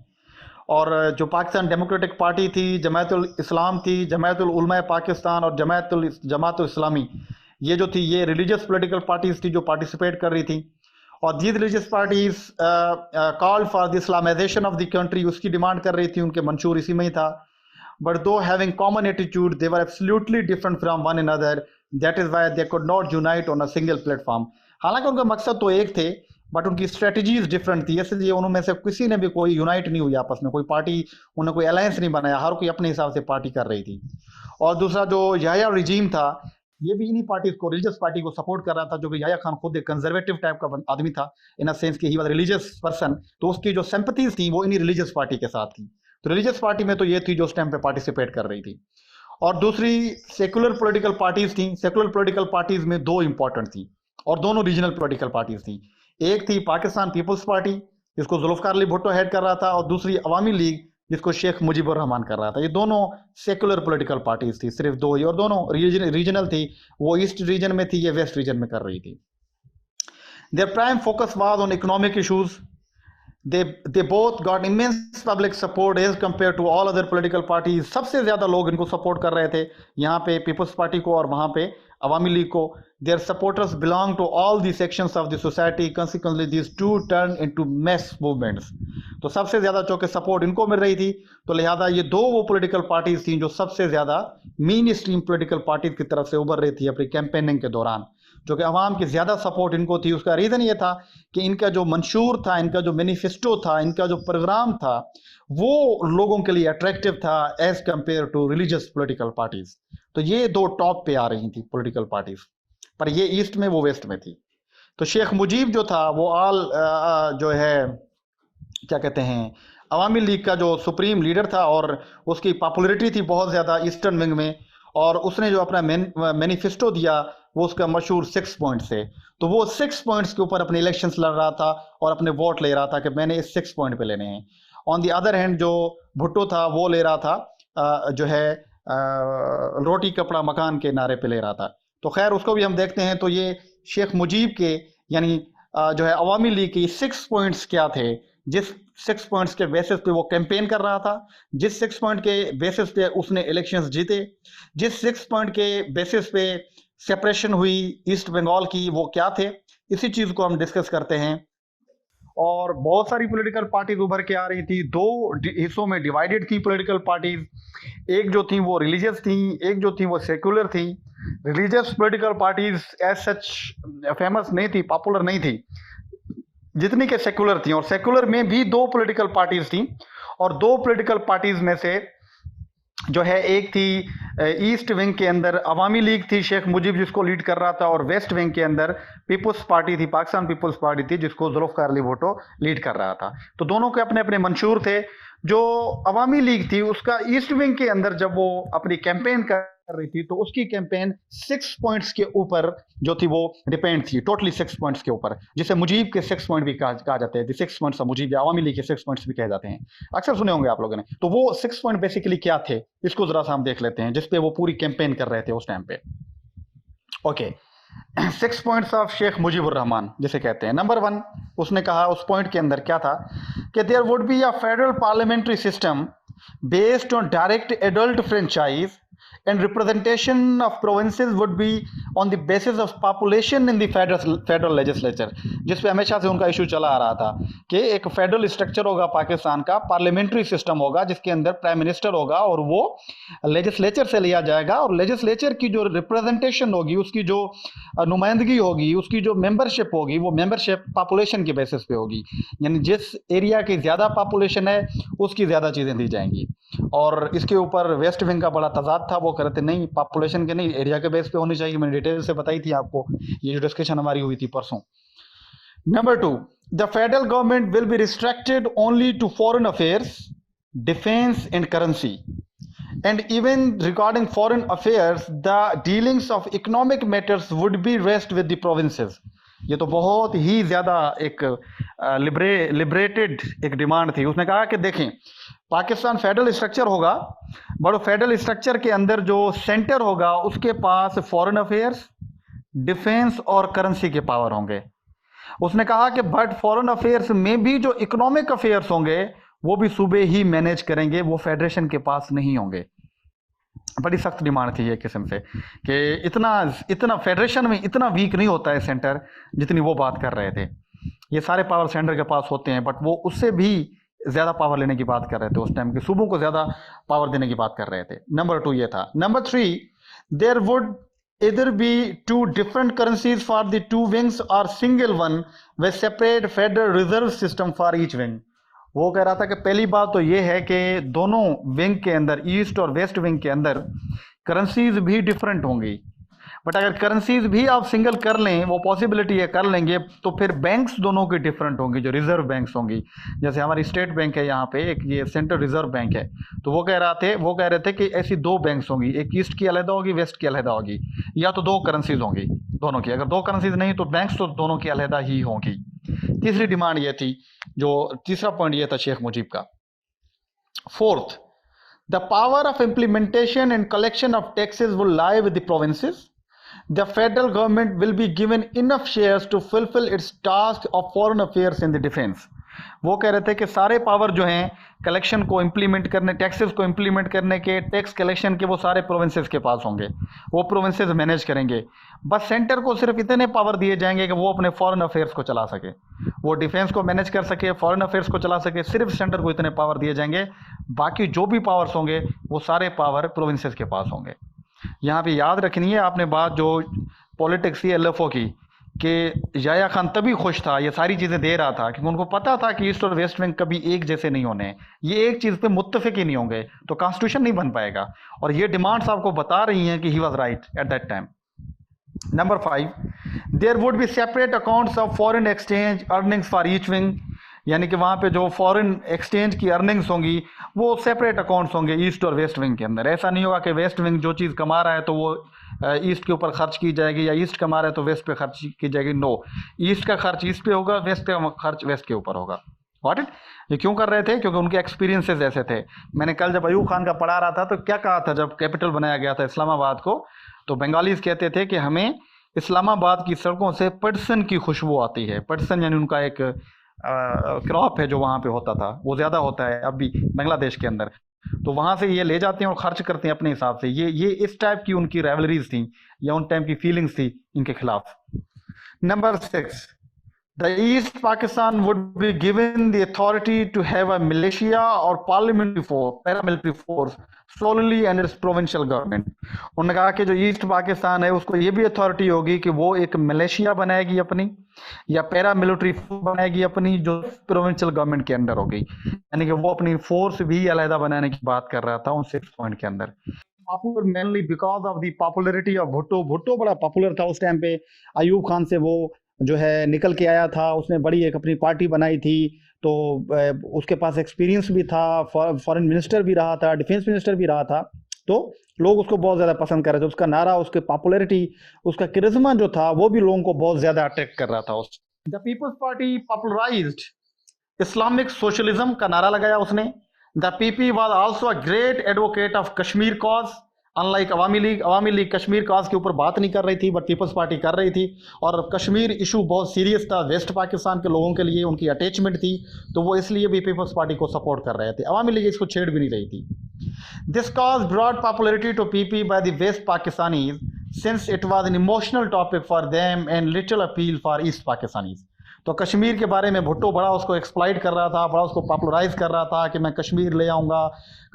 और जो पाकिस्तान डेमोक्रेटिक पार्टी थी, जमायतुल इस्लाम थी, जमायतुल उलमा पाकिस्तान और जमातुल इस्लामी, ये जो थी ये रिलीजियस पॉलिटिकल पार्टीज थी जो पार्टिसिपेट कर रही थी। और these religious parties called for the Islamisation of the country, उसकी डिमांड कर रही थी, उनके मंशूर इसी में ही था। बट दो having common attitude they were absolutely different from one another, that is why they could not unite on a single platform. हालांकि उनका मकसद तो एक थे, बट उनकी स्ट्रेटजीज डिफरेंट थी, इसलिए उनमें से किसी ने भी कोई यूनाइट नहीं हुई आपस में, कोई पार्टी उन्होंने कोई अलायंस नहीं बनाया, हर कोई अपने हिसाब से पार्टी कर रही थी। और दूसरा जो याह्या रिजीम था, ये भी इन्हीं पार्टी को, रिलीजियस पार्टी को सपोर्ट कर रहा था, जो कि याह्या खान खुद एक कंजर्वेटिव टाइप का आदमी था इन अ सेंस कि ही वाज रिलीजियस पर्सन, तो उसकी जो सिंपैथीज थी वो इन्हीं रिलीजियस पार्टी के साथ थी। तो रिलीजियस पार्टी में तो ये थी जो उस टाइम पे पार्टिसिपेट कर रही थी। और दूसरी सेकुलर पॉलिटिकल पार्टीज थी। सेकुलर पॉलिटिकल पार्टीज में 2 इंपॉर्टेंट थी और दोनों रीजनल पॉलिटिकल पार्टीज थी। एक थी पाकिस्तान पीपल्स पार्टी जिसको जुल्फकार अली भुट्टो हेड कर रहा था, और दूसरी अवामी लीग जिसको शेख मुजीबुर रहमान कर रहा था। ये दोनों सेकुलर पॉलिटिकल पार्टीज थी, सिर्फ 2 ही, और दोनों रीजनल थी। वो ईस्ट रीजन में थी, ये वेस्ट रीजन में कर रही थी। Their prime focus was on economic issues. they both got immense public support as compared to all other political parties। सबसे ज्यादा लोग इनको सपोर्ट कर रहे थे, यहाँ पे पीपल्स पार्टी को और वहाँ पे अवामी लीग को। their supporters belong to all the sections of the society, consequently these two turned into mass movements। तो सबसे ज्यादा चौके सपोर्ट इनको मिल रही थी, तो लिहाजा ये 2 वो पॉलिटिकल पार्टीज थी जो सबसे ज्यादा मेन स्ट्रीम पॉलिटिकल पार्टीज की तरफ से उभर रही थी अपनी कैंपेनिंग के दौरान, जो कि अवाम की ज़्यादा सपोर्ट इनको थी। उसका रीज़न ये था कि इनका जो मंशूर था, इनका जो मैनिफेस्टो था, इनका जो प्रोग्राम था, वो लोगों के लिए अट्रैक्टिव था as compare to religious political parties. तो ये 2 टॉप पे आ रही थी पॉलिटिकल पार्टीज, पर ये ईस्ट में, वो वेस्ट में थी। तो शेख मुजीब जो था वो जो है क्या कहते हैं, अवामी लीग का जो सुप्रीम लीडर था, और उसकी पॉपुलरिटी थी बहुत ज़्यादा ईस्टर्न विंग में। और उसने जो अपना मैनिफेस्टो दिया वो उसका मशहूर 6 पॉइंट से, तो वो 6 पॉइंट्स के ऊपर अपने इलेक्शंस लड़ रहा था और अपने वोट ले रहा था कि मैंने इस 6 पॉइंट पे लेने हैं। ऑन दी अदर हैंड जो भुट्टो था वो ले रहा था जो है रोटी कपड़ा मकान के नारे पे ले रहा था। तो खैर उसको भी हम देखते हैं। तो ये शेख मुजीब के यानी जो है अवामी लीग के 6 पॉइंट्स क्या थे, जिस 6 पॉइंट्स के बेसिस पे वो कैंपेन कर रहा था, जिस 6 पॉइंट के बेसिस पे उसने इलेक्शंस जीते, जिस 6 पॉइंट के बेसिस पे सेपरेशन हुई ईस्ट बंगाल की, वो क्या थे, इसी चीज को हम डिस्कस करते हैं। और बहुत सारी पॉलिटिकल पार्टीज उभर के आ रही थी, दो हिस्सों में डिवाइडेड थी पॉलिटिकल पार्टीज। एक जो थी वो रिलीजियस थी, एक जो थी वो सेक्युलर थी। Religious political parties as such famous नहीं थी, पॉपुलर नहीं थी जितनी के सेक्युलर थी। और सेक्युलर में भी दो पॉलिटिकल पार्टीज थी, और दो पॉलिटिकल पार्टीज में से जो है एक थी ईस्ट विंग के अंदर अवामी लीग थी, शेख मुजीब जिसको लीड कर रहा था, और वेस्ट विंग के अंदर पीपुल्स पार्टी थी, पाकिस्तान पीपुल्स पार्टी थी, जिसको जुल्फकार अली भुट्टो लीड कर रहा था। तो दोनों के अपने अपने मंशूर थे। जो अवामी लीग थी उसका ईस्ट विंग के अंदर जब वो अपनी कैंपेन कर रही थी तो उसकी कैंपेन 6 पॉइंट्स के ऊपर जो थी वो डिपेंड थी, टोटली 6 पॉइंट्स के ऊपर, जिसे मुजीब के 6 पॉइंट भी कहा जाते हैं। 6 पॉइंट्स मुजीब या अवामी लीग के 6 पॉइंट्स भी कहे जाते हैं, अक्सर सुने होंगे आप लोगों ने। तो वो 6 पॉइंट बेसिकली क्या थे, इसको जरा सा हम देख लेते हैं, जिसपे वो पूरी कैंपेन कर रहे थे उस टाइम पे। Okay, 6 points of Sheikh Mujibur Rahman जिसे कहते हैं। नंबर 1 उसने कहा, उस पॉइंट के अंदर क्या था कि there would be a federal parliamentary system based on direct adult franchise and representation of provinces would be on the basis of population in the federal legislature, जिस पे हमेशा से उनका इशू चला आ रहा था कि एक फेडरल स्ट्रक्चर होगा पाकिस्तान का, पार्लियामेंट्री सिस्टम होगा जिसके अंदर प्राइम मिनिस्टर होगा और वो लेजिस्लेचर से लिया जाएगा, और लेजिस्लेचर की जो रिप्रेजेंटेशन होगी, उसकी जो नुमाइंदगी होगी, उसकी जो मेंबरशिप होगी, वो मेंबरशिप पॉपुलेशन के बेसिस पे होगी। यानी जिस एरिया की ज़्यादा पॉपुलेशन है उसकी ज़्यादा चीज़ें दी जाएंगी। और इसके ऊपर वेस्ट विंग का बड़ा तजाद था, वो कहते नहीं पॉपुलेशन के नहीं, एरिया के बेस पे होनी चाहिए। मैंने डिटेल से बताई थी आपको, ये जो डिस्कशन हमारी हुई थी परसों। Number 2, the federal government will be restricted only to foreign affairs, defence and currency, and even regarding foreign affairs the dealings of economic matters would be rest with the provinces। ये तो बहुत ही ज़्यादा एक लिबरेटेड एक डिमांड थी। उसने कहा कि देखें पाकिस्तान फेडरल स्ट्रक्चर होगा, बट फेडरल स्ट्रक्चर के अंदर जो सेंटर होगा उसके पास फॉरेन अफेयर्स, डिफेंस और करेंसी के पावर होंगे। उसने कहा कि बट फॉरेन अफेयर्स में भी जो इकोनॉमिक अफेयर्स होंगे वो भी सूबे ही मैनेज करेंगे, वो फेडरेशन के पास नहीं होंगे। बड़ी सख्त डिमांड थी एक किस्म से कि इतना फेडरेशन में इतना वीक नहीं होता है सेंटर जितनी वो बात कर रहे थे। ये सारे पावर सेंटर के पास होते हैं, बट वो उससे भी ज़्यादा पावर लेने की बात कर रहे थे, उस टाइम के सूबों को ज़्यादा पावर देने की बात कर रहे थे। नंबर 2 ये था। Number 3, there would either be two different currencies for the two wings or single one with separate federal reserve system for each wing। वो कह रहा था कि पहली बात तो ये है कि दोनों विंग के अंदर, ईस्ट और वेस्ट विंग के अंदर करेंसीज भी डिफरेंट होंगी, बट अगर करेंसीज भी आप सिंगल कर लें, वो पॉसिबिलिटी है कर लेंगे, तो फिर बैंक्स दोनों की डिफरेंट होंगी, जो रिजर्व बैंक्स होंगी। जैसे हमारी स्टेट बैंक है यहाँ पे, एक ये सेंट्रल रिजर्व बैंक है, तो वो कह रहे थे कि ऐसी 2 बैंक्स होंगी, एक ईस्ट की अलहदा होगी, वेस्ट की अलहदा होगी, या तो 2 करेंसीज होंगी दोनों की। अगर 2 करेंसीज नहीं तो बैंक्स तो दोनों की अलहदा ही होंगी। तीसरी डिमांड ये थी, जो तीसरा पॉइंट ये था शेख मुजीब का। 4th, the power of implementation and collection of taxes will lie with the provinces. The federal government will be given enough shares to fulfill its task of foreign affairs and the defense। वो कह रहे थे कि सारे पावर जो हैं कलेक्शन को इम्प्लीमेंट करने, टैक्सेस को इम्प्लीमेंट करने के, टैक्स कलेक्शन के, वो सारे प्रोविंसेस के पास होंगे, वो प्रोविंसेस मैनेज करेंगे। बस सेंटर को सिर्फ इतने पावर दिए जाएंगे कि वो अपने फॉरेन अफेयर्स को चला सके, वो डिफेंस को मैनेज कर सके, फॉरेन अफेयर्स को चला सके, सिर्फ सेंटर को इतने पावर दिए जाएंगे। बाकी जो भी पावर्स होंगे वो सारे पावर प्रोविंसेस के पास होंगे। यहाँ पे याद रखनी है आपने बात जो पॉलिटिक्स थी LFO की, कि याया खान तभी खुश था, ये सारी चीज़ें दे रहा था क्योंकि उनको पता था कि ईस्ट और वेस्ट विंग कभी एक जैसे नहीं होने, ये एक चीज़ पे मुत्तफिक ही नहीं होंगे, तो कॉन्स्टिट्यूशन नहीं बन पाएगा। और ये डिमांड्स आपको बता रही हैं कि he was right at that time. Number 5, there would be separate accounts of foreign exchange earnings for each wing, यानी कि वहाँ पे जो फॉरेन एक्सचेंज की अर्निंग्स होंगी वो सेपरेट अकाउंट्स होंगे ईस्ट और वेस्ट विंग के अंदर। ऐसा नहीं होगा कि वेस्ट विंग जो चीज़ कमा रहा है तो वो ईस्ट के ऊपर खर्च की जाएगी, या ईस्ट कमा रहा है तो वेस्ट पे खर्च की जाएगी। नो, ईस्ट का खर्च ईस्ट पे होगा, वेस्ट का खर्च वेस्ट के ऊपर होगा। Got it. ये क्यों कर रहे थे? क्योंकि उनके एक्सपीरियंसेस ऐसे थे। मैंने कल जब अयूब खान का पढ़ा रहा था तो क्या कहा था, जब कैपिटल बनाया गया था इस्लामाबाद को, तो बंगालीज कहते थे कि हमें इस्लामाबाद की सड़कों से पटसन की खुशबू आती है। पटसन यानी उनका एक क्रॉप है जो वहाँ पे होता था, वो ज़्यादा होता है अब भी बांग्लादेश के अंदर। तो वहाँ से ये ले जाते हैं और खर्च करते हैं अपने हिसाब से। ये इस टाइप की उनकी राइवलरीज थी या उन टाइप की फीलिंग्स थी इनके खिलाफ। Number 6, the East Pakistan would be given the authority to have a militia or parliamentary force, paramilitary force solely under its provincial government। उन्होंने कहा कि जो ईस्ट पाकिस्तान है उसको ये भी अथॉरिटी होगी कि वो एक मिलिशिया बनाएगी अपनी या पैरामिलिट्री फोर्स बनाएगी अपनी, जो प्रोविंशियल गवर्नमेंट के अंडर होगी। यानी कि वो अपनी फोर्स भी अलहदा बनाने की बात कर रहा था उन 6 पॉइंट के अंदर। Popular mainly because of the popularity of Bhutto. Bhutto बड़ा पॉपुलर था उस टाइम पे। अयूब खान से वो जो है निकल के आया था, उसने बड़ी एक अपनी पार्टी बनाई थी, तो उसके पास एक्सपीरियंस भी था, फॉरेन मिनिस्टर भी रहा था, डिफेंस मिनिस्टर भी रहा था, तो लोग उसको बहुत ज़्यादा पसंद कर रहे थे। उसका नारा, उसके पॉपुलरिटी, उसका करिश्मा जो था वो भी लोगों को बहुत ज़्यादा अट्रैक्ट कर रहा था। The Peoples Party popularised Islamic socialism का नारा लगाया उसने। The PP was also a great advocate of Kashmir cause. Unlike Awami League Kashmir cause के ऊपर बात नहीं कर रही थी, बट पीपल्स पार्टी कर रही थी। और कश्मीर इशू बहुत सीरियस था वेस्ट पाकिस्तान के लोगों के लिए, उनकी अटैचमेंट थी, तो वो इसलिए भी पीपल्स पार्टी को सपोर्ट कर रहे थे। अवामी लीग इसको छेड़ भी नहीं रही थी। This cause broad popularity to PP by the West Pakistanis since it was an emotional topic for them and little appeal for East Pakistanis. तो कश्मीर के बारे में भुट्टो बड़ा उसको एक्सप्लॉइट कर रहा था, बड़ा उसको पॉपुलराइज कर रहा था कि मैं कश्मीर ले आऊँगा,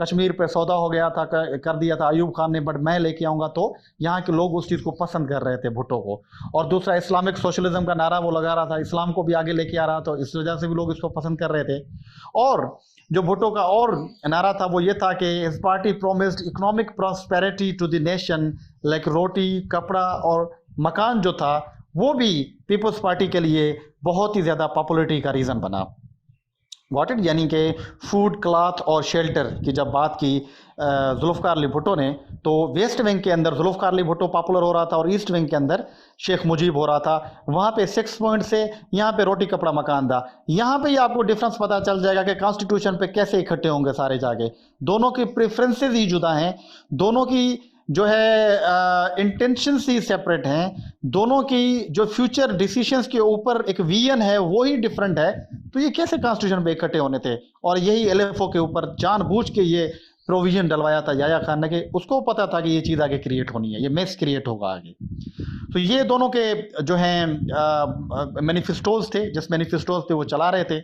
कश्मीर पे सौदा हो गया था, कर दिया था अयूब खान ने, बट मैं लेके आऊँगा। तो यहाँ के लोग उस चीज़ को पसंद कर रहे थे भुट्टो को। और दूसरा इस्लामिक सोशलिज्म का नारा वो लगा रहा था, इस्लाम को भी आगे लेके आ रहा था, इस वजह से भी लोग इसको पसंद कर रहे थे। और जो भुट्टो का और नारा था वो ये था कि his party promised economic prosperity to the nation, like रोटी, कपड़ा और मकान जो था वो भी पीपल्स पार्टी के लिए बहुत ही ज़्यादा पॉपुलरिटी का रीज़न बना। Got it. यानी कि फूड, क्लॉथ और शेल्टर की जब बात की जुल्फ़िकार अली भुट्टो ने, तो वेस्ट विंग के अंदर जुल्फ़िकार अली भुट्टो पॉपुलर हो रहा था और ईस्ट विंग के अंदर शेख मुजीब हो रहा था। वहाँ पे 6 पॉइंट से यहाँ पे रोटी, कपड़ा, मकान था। यहाँ पे ही आपको डिफरेंस पता चल जाएगा कि कॉन्स्टिट्यूशन पे कैसे इकट्ठे होंगे सारे जाके। दोनों की प्रेफरेंसेस ही जुदा हैं, दोनों की जो है इंटेंशंस ही सेपरेट हैं, दोनों की जो फ्यूचर डिसीजंस के ऊपर एक विजन है वो ही डिफरेंट है। तो ये कैसे कॉन्स्टिट्यूशन पे इकट्ठे होने थे? और यही एलएफओ के ऊपर जानबूझ के ये प्रोविजन डलवाया था याया खान ने, कि उसको पता था कि ये चीज़ आगे क्रिएट होनी है, ये मेस क्रिएट होगा आगे। तो ये दोनों के जो हैं मैनिफेस्टोज थे, जिस मैनिफेस्टोज पे वो चला रहे थे।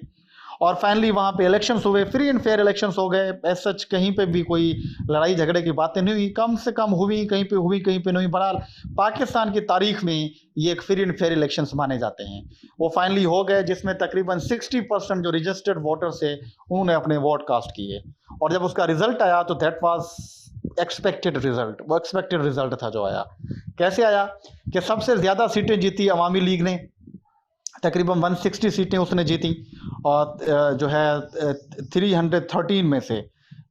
और फाइनली वहाँ पे इलेक्शंस हुए, फ्री एंड फेयर इलेक्शंस हो गए। एज सच कहीं पे भी कोई लड़ाई झगड़े की बातें नहीं हुई, कम से कम हुई, कहीं पे हुई कहीं पे नहीं। बहरहाल पाकिस्तान की तारीख में ये एक फ्री एंड फेयर इलेक्शंस माने जाते हैं। वो फाइनली हो गए, जिसमें तकरीबन 60% जो रजिस्टर्ड वोटर्स थे उन्होंने अपने वोट कास्ट किए। और जब उसका रिजल्ट आया तो दैट वाज एक्सपेक्टेड रिजल्ट, वो एक्सपेक्टेड रिजल्ट था जो आया। कैसे आया कि सबसे ज़्यादा सीटें जीती अवामी लीग ने, तकरीबन 160 सीटें उसने जीती। और जो है 313 में से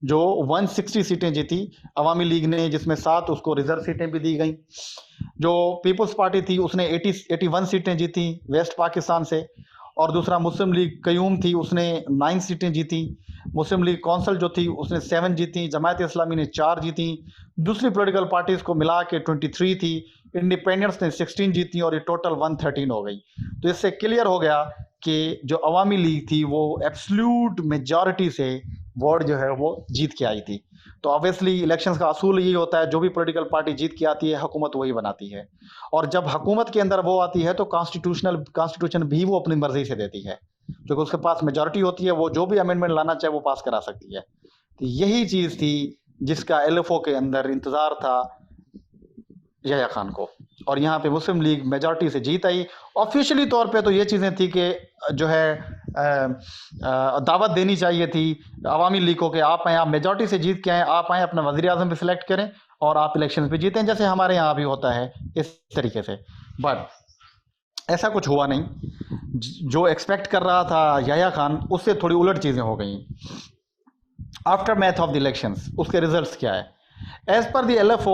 जो 160 सीटें जीती अवामी लीग ने, जिसमें 7 उसको रिजर्व सीटें भी दी गई। जो पीपल्स पार्टी थी उसने 81 सीटें जीती वेस्ट पाकिस्तान से। और दूसरा मुस्लिम लीग कयूम थी, उसने 9 सीटें जीती। मुस्लिम लीग कौंसल जो थी उसने 7 जीती। जमायत इस्लामी ने 4 जीती। दूसरी पॉलिटिकल पार्टीज़ को मिला के 23 थी। इंडिपेंडेंस ने 16 जीती और ये टोटल 113 हो गई। तो इससे क्लियर हो गया कि जो अवामी लीग थी वो एब्सोल्यूट मेजॉरिटी से वोट जो है वो जीत के आई थी। तो ऑब्वियसली इलेक्शंस का असूल यही होता है, जो भी पॉलिटिकल पार्टी जीत के आती है हुकूमत वही बनाती है। और जब हुकूमत के अंदर वो आती है तो कॉन्स्टिट्यूशन भी वो अपनी मर्जी से देती है, क्योंकि उसके पास मेजॉरिटी होती है, वो जो भी अमेंडमेंट लाना चाहे वो पास करा सकती है। तो यही चीज़ थी जिसका एलएफओ के अंदर इंतज़ार था याया खान को। और यहाँ पे मुस्लिम लीग मेजॉरिटी से जीत आई। ऑफिशियली तौर पे तो ये चीज़ें थी कि जो है दावत देनी चाहिए थी अवामी लीग को कि आप आएँ, आप मेजॉरिटी से जीत के आएँ, आप आएँ, अपना वज़ीर आज़म भी सिलेक्ट करें और आप इलेक्शन पे जीतें, जैसे हमारे यहाँ भी होता है इस तरीके से। बट ऐसा कुछ हुआ नहीं। जो एक्सपेक्ट कर रहा था याया खान उससे थोड़ी उलट चीज़ें हो गई। After math of the elections उसके रिजल्ट्स क्या है? As per the LFO,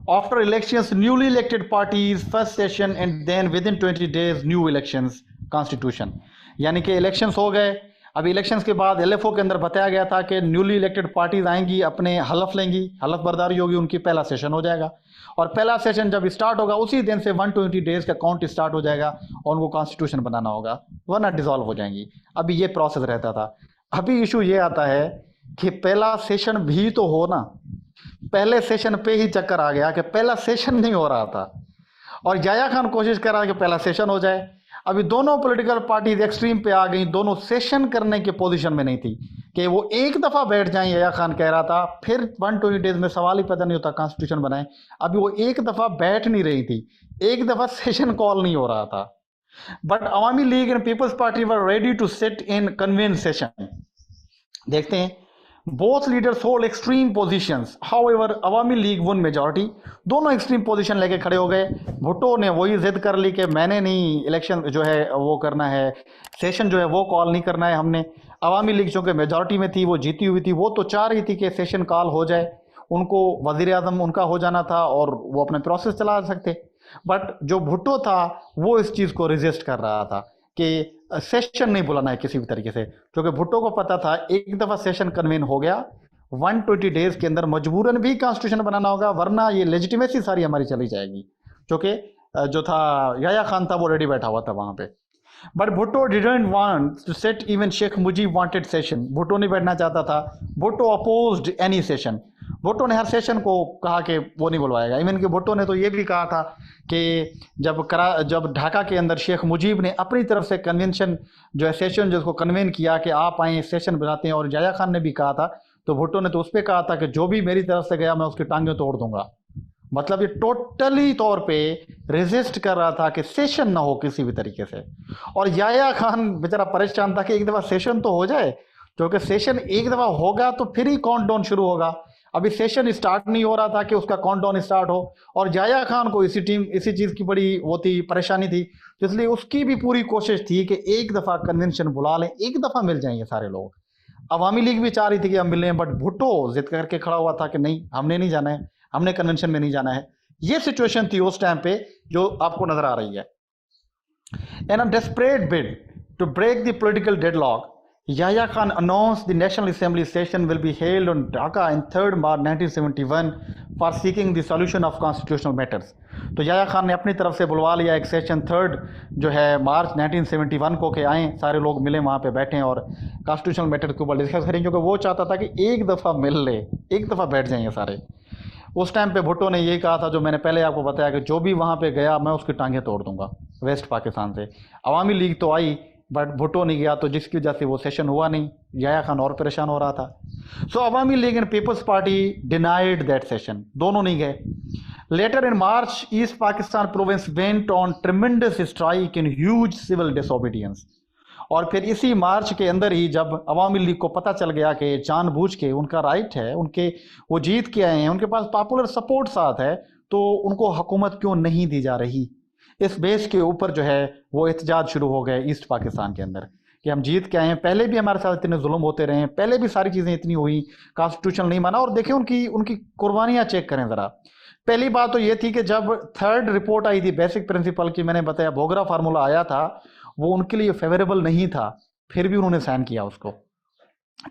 after elections, newly elected parties first session and then within 20 days new elections constitution। यानी कि इलेक्शंस हो गए, अभी इलेक्शंस के बाद एलएफओ के अंदर बताया गया था कि न्यूली इलेक्टेड पार्टीज आएंगी, अपने हलफ लेंगी, हलफ बर्दारी होगी, उनकी पहला सेशन हो जाएगा और पहला सेशन जब स्टार्ट होगा उसी दिन से 120 डेज का काउंट स्टार्ट हो जाएगा और उनको कॉन्स्टिट्यूशन बनाना होगा, वरना डिसॉल्व हो जाएंगी। अभी ये प्रोसेस रहता था। अभी इशू ये आता है कि पहला सेशन भी तो हो ना, पहले सेशन पे ही चक्कर आ गया कि पहला सेशन नहीं हो रहा था और याया खान कोशिश कर रहा है कि पहला सेशन हो जाए। अभी दोनों पॉलिटिकल पार्टीज एक्सट्रीम पे आ गई, दोनों सेशन करने के पोजीशन में नहीं थी कि वो एक दफ़ा बैठ जाएं। याया खान कह रहा था फिर 120 डेज में सवाल ही पैदा नहीं होता कॉन्स्टिट्यूशन बनाए। अभी वो एक दफ़ा बैठ नहीं रही थी, एक दफ़ा सेशन कॉल नहीं हो रहा था। But Awami League and Peoples Party were ready to sit in convened session. देखते हैं, both leaders hold extreme positions, however Awami League won majority. दोनों एक्सट्रीम पोजीशन लेके खड़े हो गए। भुट्टो ने वही जिद कर ली कि मैंने नहीं इलेक्शन जो है वो करना है, सेशन जो है वो कॉल नहीं करना है हमने। अवामी लीग चूँकि मेजॉरिटी में थी, वो जीती हुई थी, वो तो चाह रही थी कि सेशन कॉल हो जाए, उनको वजीर आजम उनका हो जाना था और वो अपने प्रोसेस चला सकते। बट जो भुट्टो था वो इस चीज़ को रेजिस्ट कर रहा था कि सेशन नहीं बुलाना है किसी भी तरीके से, क्योंकि भुट्टो को पता था एक दफ़ा सेशन कन्वेन हो गया 120 डेज के अंदर मजबूरन भी कॉन्स्टिट्यूशन बनाना होगा, वरना ये लेजिटिमेसी सारी हमारी चली जाएगी। क्योंकि जो था याया खान था वो रेडी बैठा हुआ था वहाँ पे। But Bhutto didn't want to set, even Sheikh Mujib wanted session. Bhutto नहीं बैठना चाहता था, Bhutto opposed any session. Bhutto ने हर सेशन को कहा कि वो नहीं बुलवाएगा। इवन कि भुट्टो ने तो ये भी कहा था कि जब ढाका के अंदर शेख मुजीब ने अपनी तरफ से कन्वेंशन जो है सेशन जो उसको कन्वेन किया कि आप आए सेशन बनाते हैं, और याया खान ने भी कहा था, तो भुट्टो ने तो उस पर कहा था कि जो भी मेरी तरफ से गया मैं उसकी टांगें तोड़ दूंगा। मतलब ये टोटली तौर पे रेजिस्ट कर रहा था कि सेशन ना हो किसी भी तरीके से। और याया खान बेचारा परेशान था कि एक दफ़ा सेशन तो हो जाए, क्योंकि सेशन एक दफ़ा होगा तो फिर ही काउंटडाउन शुरू होगा। अभी सेशन स्टार्ट नहीं हो रहा था कि उसका काउंटडाउन स्टार्ट हो, और याया खान को इसी चीज़ की बड़ी वो थी, परेशानी थी। तो इसलिए उसकी भी पूरी कोशिश थी कि एक दफ़ा कन्वेंशन बुला लें, एक दफ़ा मिल जाएंगे सारे लोग। अवामी लीग भी चाह रही थी कि हम मिलें, बट भुट्टो जिद करके खड़ा हुआ था कि नहीं, हमने नहीं जाना है, हमने कन्वेंशन में नहीं जाना है। ये सिचुएशन थी उस टाइम पे जो आपको नजर आ रही है। In a desperate bid to break the political deadlock, Yahya Khan announced the National Assembly session will be held on Dhaka in 3rd March 1971 for seeking the solution of constitutional matters. तो याया खान ने अपनी तरफ से बुलवा लिया एक सेशन 3 जो है मार्च 1971 को के आएँ, सारे लोग मिले, वहाँ पे बैठें और कॉन्स्टिट्यूशनल मैटर के ऊपर डिस्कस करें, क्योंकि वो चाहता था कि एक दफ़ा मिल ले, एक दफ़ा बैठ जाएंगे सारे। उस टाइम पे भुट्टो ने यही कहा था जो मैंने पहले आपको बताया कि जो भी वहाँ पे गया मैं उसकी टांगें तोड़ दूंगा वेस्ट पाकिस्तान से। अवामी लीग तो आई बट भुट्टो नहीं गया, तो जिसकी वजह से वो सेशन हुआ नहीं। याया खान और परेशान हो रहा था। So Awami League and Peoples Party denied that session, दोनों नहीं गए। Later in March East Pakistan province went on tremendous strike in huge civil disobedience. और फिर इसी मार्च के अंदर ही जब अवामी लीग को पता चल गया कि जानबूझ के उनका राइट है, उनके वो जीत के आए हैं, उनके पास पॉपुलर सपोर्ट साथ है, तो उनको हुकूमत क्यों नहीं दी जा रही, इस बेस के ऊपर जो है वो एहतजाज शुरू हो गए ईस्ट पाकिस्तान के अंदर कि हम जीत के आए हैं, पहले भी हमारे साथ इतने जुल्म होते रहे हैं, पहले भी सारी चीज़ें इतनी हुई, कॉन्स्टिट्यूशन नहीं माना। और देखें उनकी कुर्बानियाँ चेक करें ज़रा। पहली बात तो ये थी कि जब 3rd रिपोर्ट आई थी बेसिक प्रिंसिपल की, मैंने बताया बोगरा फार्मूला आया था, वो उनके लिए फेवरेबल नहीं था, फिर भी उन्होंने साइन किया उसको।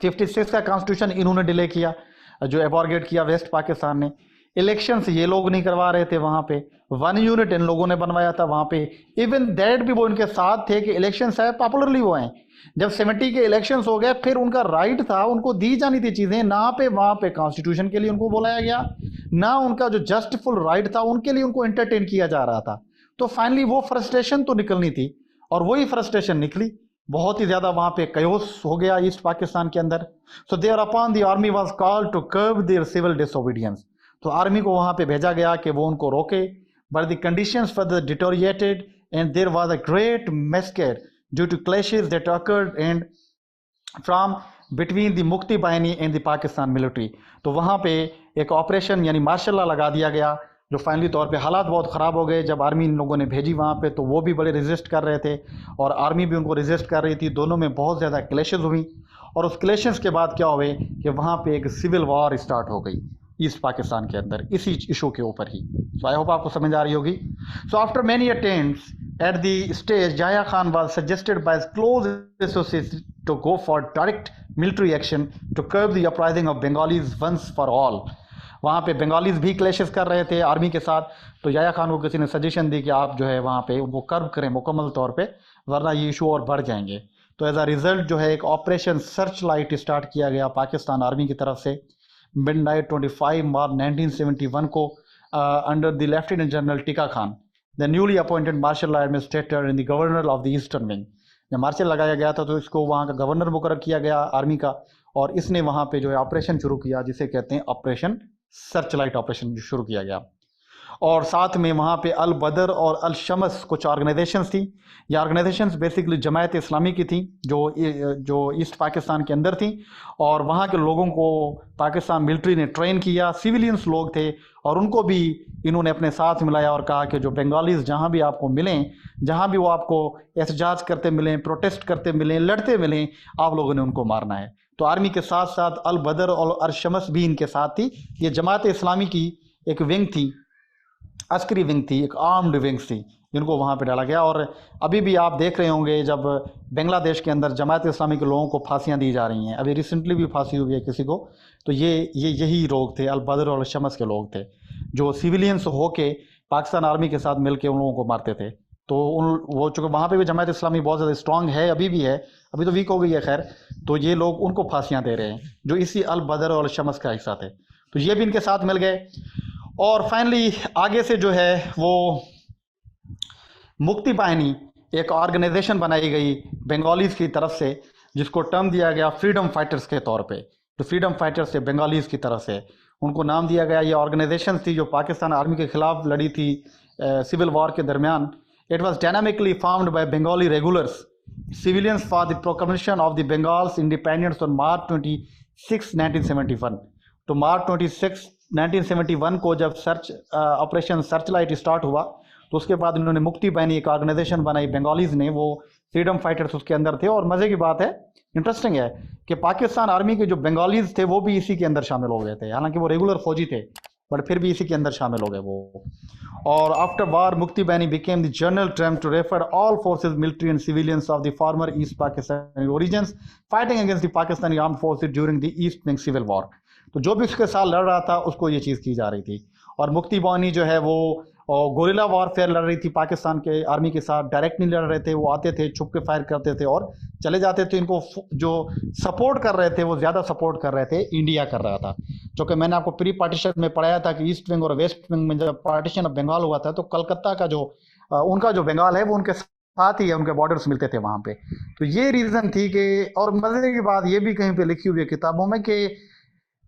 56 का कॉन्स्टिट्यूशन इन्होंने डिले किया, जो एबॉर्गेट किया वेस्ट पाकिस्तान ने। इलेक्शंस ये लोग नहीं करवा रहे थे वहाँ पे, 1 यूनिट इन लोगों ने बनवाया था वहाँ पे। इवन दैट भी वो इनके साथ थे कि इलेक्शंस है, पॉपुलरली वो हैं। जब 70 के इलेक्शंस हो गए, फिर उनका राइट था, उनको दी जानी थी चीज़ें, ना पे वहाँ पे कॉन्स्टिट्यूशन के लिए उनको बुलाया गया, ना उनका जो जस्टफुल राइट था उनके लिए उनको एंटरटेन किया जा रहा था। तो फाइनली वो फ्रस्ट्रेशन तो निकलनी थी, और वही फ्रस्ट्रेशन निकली। बहुत ही ज़्यादा वहाँ पे कयोस हो गया ईस्ट पाकिस्तान के अंदर। So thereupon the army was called to curb their civil disobedience. तो आर्मी को वहाँ पे भेजा गया कि वो उनको रोके, but the conditions further deteriorated and there was a great massacre due to clashes that occurred and from between the Mukti Bahini and the Pakistan military. तो वहाँ पे एक ऑपरेशन यानी मार्शल लॉ लगा दिया गया, जो फाइनली तौर पे हालात बहुत ख़राब हो गए। जब आर्मी इन लोगों ने भेजी वहाँ पे, तो वो भी बड़े रेजिस्ट कर रहे थे और आर्मी भी उनको रेजिस्ट कर रही थी। दोनों में बहुत ज़्यादा क्लैशेस हुई, और उस क्लैशेस के बाद क्या हुए कि वहाँ पे एक सिविल वॉर स्टार्ट हो गई ईस्ट पाकिस्तान के अंदर, इसी इशू के ऊपर ही। सो आई होप आपको समझ आ रही होगी। So after many attempts At the stage, Yahya Khan was suggested by his close associates to go for direct military action to curb the uprising of Bengalis once for all. वहाँ पे बंगालीज भी क्लैशेस कर रहे थे आर्मी के साथ, तो याया खान को किसी ने सजेशन दी कि आप जो है वहाँ पे उनको कर्ब करें मुकम्मल तौर पे, वरना ये इशू और बढ़ जाएंगे। तो एज अ रिजल्ट जो है एक ऑपरेशन सर्च लाइट स्टार्ट किया गया पाकिस्तान आर्मी की तरफ से मिडनाइट 25 मार्च 1971 को under the lieutenant general Tikka Khan, the newly appointed martial administrator in the governor of the eastern wing. जब मार्शल लगाया गया था तो इसको वहाँ का गवर्नर मुकर्रर किया गया आर्मी का, और इसने वहाँ पे जो है ऑपरेशन शुरू किया जिसे कहते हैं ऑपरेशन सर्च लाइट ऑपरेशन शुरू किया गया। और साथ में वहाँ पे अल बदर और अल शमस कुछ ऑर्गेनाइजेशंस थी। ये ऑर्गेनाइजेशंस बेसिकली जमायत इस्लामी की थी जो ईस्ट पाकिस्तान के अंदर थी, और वहाँ के लोगों को पाकिस्तान मिलिट्री ने ट्रेन किया, सिविलियंस लोग थे, और उनको भी इन्होंने अपने साथ मिलाया और कहा कि जो बंगालीज जहाँ भी आपको मिलें, जहाँ भी वो आपको एहतजाज करते मिलें, प्रोटेस्ट करते मिलें, लड़ते मिलें, आप लोगों ने उनको मारना है। तो आर्मी के साथ साथ अल बदर और अल शमस भी इनके साथ थी। ये जमात इस्लामी की एक विंग थी, अस्करी विंग थी, एक आर्म्ड विंग्स थी, जिनको वहाँ पे डाला गया। और अभी भी आप देख रहे होंगे जब बांग्लादेश के अंदर जमात इस्लामी के लोगों को फांसियाँ दी जा रही हैं, अभी रिसेंटली भी फांसी हुई है किसी को, तो यही लोग थे, अल बदर और शमस के लोग थे, जो सिविलियंस होके पाकिस्तान आर्मी के साथ मिलके उन लोगों को मारते थे। तो वो चूँकि वहाँ पे भी जमात इस्लामी बहुत ज़्यादा स्ट्रांग है, अभी भी है, अभी तो वीक हो गई है खैर, तो ये लोग उनको फांसियाँ दे रहे हैं जो इसी अल बदर और शमस का हिस्सा थे। तो ये भी इनके साथ मिल गए। और फाइनली आगे से जो है वो मुक्ति बाहिनी एक ऑर्गेनाइजेशन बनाई गई बंगालीज की तरफ से, जिसको टर्म दिया गया फ्रीडम फाइटर्स के तौर पे। तो फ्रीडम फाइटर्स से बंगालीज की तरफ से उनको नाम दिया गया। ये ऑर्गेनाइजेशन थी जो पाकिस्तान आर्मी के खिलाफ लड़ी थी सिविल वॉर के दरमियान। It was dynamically formed by Bengali regulars civilians for the proclamation of the Bengal's independence on March 26, 1971। तो मार्च 26, 1971 को जब ऑपरेशन सर्च लाइट स्टार्ट हुआ, तो उसके बाद उन्होंने मुक्ति बाहिनी एक ऑर्गेनाइजेशन बनाई बंगालीज ने, वो फ्रीडम फाइटर्स उसके अंदर थे। और मज़े की बात है, इंटरेस्टिंग है कि पाकिस्तान आर्मी के जो बंगालीज थे वो भी इसी के अंदर शामिल हो गए थे, हालांकि वो रेगुलर फौजी थे, बट फिर भी इसी के अंदर शामिल हो गए वो। और after war Mukti Bahini became the general term to refer all forces military and civilians of the former East Pakistani origins fighting against the Pakistani armed forces during the east wing civil war. तो जो भी उसके साथ लड़ रहा था उसको ये चीज़ की जा रही थी। और मुक्ति बाहिनी जो है वो गोरिल्ला वॉरफेयर लड़ रही थी पाकिस्तान के आर्मी के साथ, डायरेक्ट नहीं लड़ रहे थे, वो आते थे, छुप के फायर करते थे और चले जाते थे। इनको जो सपोर्ट कर रहे थे वो ज़्यादा सपोर्ट कर रहे थे, इंडिया कर रहा था। क्योंकि मैंने आपको प्री पार्टीशन में पढ़ाया था कि ईस्ट विंग और वेस्ट विंग में जब पार्टीशन ऑफ बंगाल हुआ था, तो कलकत्ता का जो उनका जो बंगाल है वो उनके साथ ही है, उनके बॉर्डर्स मिलते थे वहाँ पे। तो ये रीज़न थी कि, और मज़े की बात ये भी कहीं पे लिखी हुई है किताबों में कि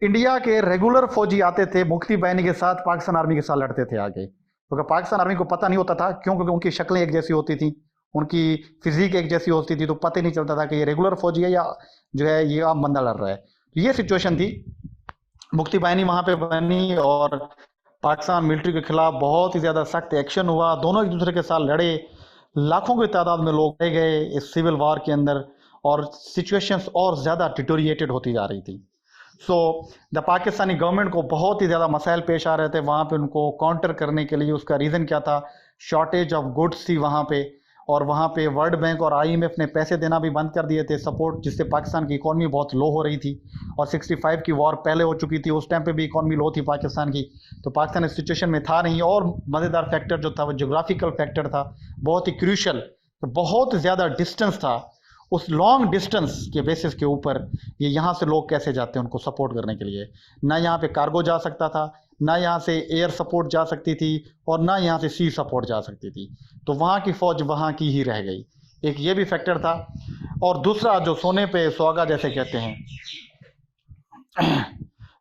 इंडिया के रेगुलर फौजी आते थे मुक्ति बाहिनी के साथ, पाकिस्तान आर्मी के साथ लड़ते थे आगे, क्योंकि तो पाकिस्तान आर्मी को पता नहीं होता था, क्यों? क्योंकि उनकी शक्लें एक जैसी होती थी, उनकी फिजिक एक जैसी होती थी, तो पता ही नहीं चलता था कि ये रेगुलर फौजी है या जो है ये आम बंदा लड़ रहा है। तो ये सिचुएशन थी। मुक्ति बाहिनी वहाँ पे बनी और पाकिस्तान मिलिट्री के खिलाफ बहुत ही ज़्यादा सख्त एक्शन हुआ, दोनों एक दूसरे के साथ लड़े, लाखों की तादाद में लोग रह गए इस सिविल वॉर के अंदर, और सिचुएशंस और ज़्यादा डिटोरिएटेड होती जा रही थी। सो द पाकिस्तानी गवर्नमेंट को बहुत ही ज़्यादा मसाइल पेश आ रहे थे वहाँ पे, उनको काउंटर करने के लिए। उसका रीज़न क्या था? शॉर्टेज ऑफ गुड्स थी वहाँ पे, और वहाँ पे वर्ल्ड बैंक और IMF ने पैसे देना भी बंद कर दिए थे सपोर्ट, जिससे पाकिस्तान की इकॉनमी बहुत लो हो रही थी। और 65 की वॉर पहले हो चुकी थी, उस टाइम पे भी इकॉनमी लो थी पाकिस्तान की, तो पाकिस्तान इस सिचुएशन में था नहीं। और मज़ेदार फैक्टर जो था वो जोग्राफिकल फैक्टर था, बहुत ही क्रूशल, बहुत ज़्यादा डिस्टेंस था। उस लॉन्ग डिस्टेंस के बेसिस के ऊपर ये यहाँ से लोग कैसे जाते हैं उनको सपोर्ट करने के लिए, ना यहाँ पे कार्गो जा सकता था, ना यहाँ से एयर सपोर्ट जा सकती थी, और ना यहाँ से सी सपोर्ट जा सकती थी। तो वहाँ की फ़ौज वहाँ की ही रह गई, एक ये भी फैक्टर था। और दूसरा जो सोने पे सुहागा जैसे कहते हैं,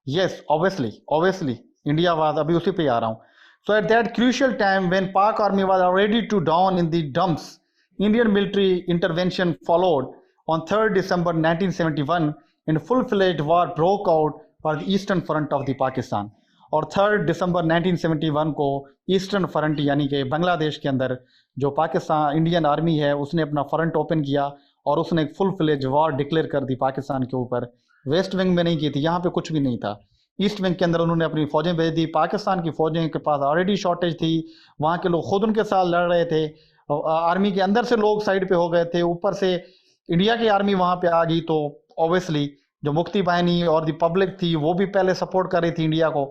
यस ऑब्वियसली इंडिया वाज, अभी उसी पे आ रहा हूँ। So at that crucial time when Pak army was ready to down in the dumps, Indian military intervention followed. On 3rd December 1971, and full-fledged war broke out for the Eastern Front of the Pakistan. और 3rd December 1971 को ईस्टर्न फ्रंट यानी कि बांग्लादेश के अंदर जो पाकिस्तान इंडियन आर्मी है उसने अपना फ्रंट ओपन किया और उसने एक फुल फ्लेज वॉर डिक्लेयर कर दी पाकिस्तान के ऊपर। वेस्ट विंग में नहीं की थी, यहाँ पे कुछ भी नहीं था। ईस्ट विंग के अंदर उन्होंने अपनी फ़ौजें भेज दी। पाकिस्तान की फ़ौजें के पास ऑलरेडी शॉर्टेज थी, वहाँ के लोग खुद उनके साथ लड़ रहे थे, आर्मी के अंदर से लोग साइड पे हो गए थे, ऊपर से इंडिया की आर्मी वहां पे आ गई, तो ऑब्वियसली जो मुक्ति बाहिनी और द पब्लिक थी वो भी पहले सपोर्ट कर रही थी इंडिया को।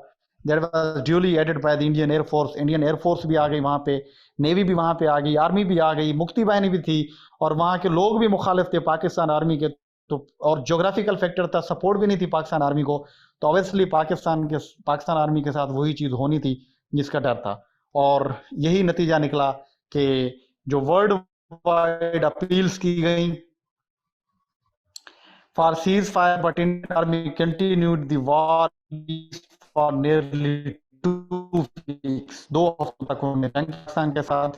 That was duly aided by the Indian air force. Indian air force भी आ गई वहां पे, नेवी भी वहां पे आ गई, आर्मी भी आ गई, मुक्ति बाहिनी भी थी, और वहां के लोग भी मुखालिफ थे पाकिस्तान आर्मी के। तो और ज्योग्राफिकल फैक्टर था, सपोर्ट भी नहीं थी पाकिस्तान आर्मी को, तो ऑब्वियसली पाकिस्तान आर्मी के साथ वही चीज होनी थी जिसका डर था। और यही नतीजा निकला कि जो वर्ल्ड वाइड अपील्स की गई for cease fire, but Indian army continued the war for nearly 2 weeks. 2 हफ्तों तक उन्होंने जंग पाकिस्तान के साथ।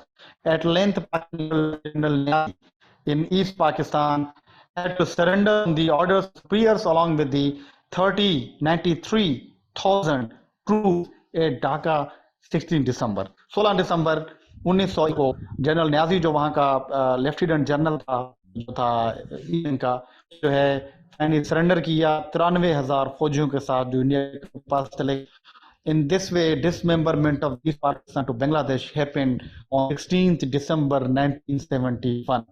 At length in east Pakistan had to surrender the orders superiors along with the 93,000 troops at Dhaka 16 दिसंबर 1900 को जनरल न्याजी जो वहां का लेफ्टिनेंट जनरल था, जो था इनका, जो है सरेंडर किया 93,000 फौजियों के साथ जो इंडिया के पास चले। In this way, dismemberment of East Pakistan to Bangladesh happened on 16th December 1971।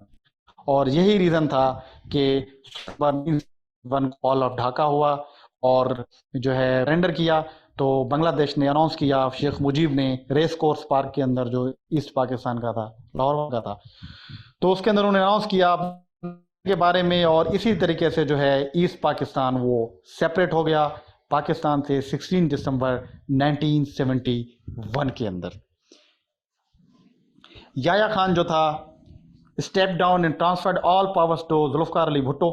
और यही रीजन था कि कॉल ऑफ ढाका हुआ और जो है रेंडर किया। तो बांग्लादेश ने अनाउंस किया, शेख मुजीब ने रेस कोर्स पार्क के अंदर जो ईस्ट पाकिस्तान का था, लाहौर का था, तो उसके अंदर उन्होंने अनाउंस किया के बारे में। और इसी तरीके से जो है ईस्ट पाकिस्तान वो सेपरेट हो गया पाकिस्तान से 16 दिसंबर 1971 के अंदर। याया खान जो था step down and transferred all powers to Zulfikar Ali Bhutto.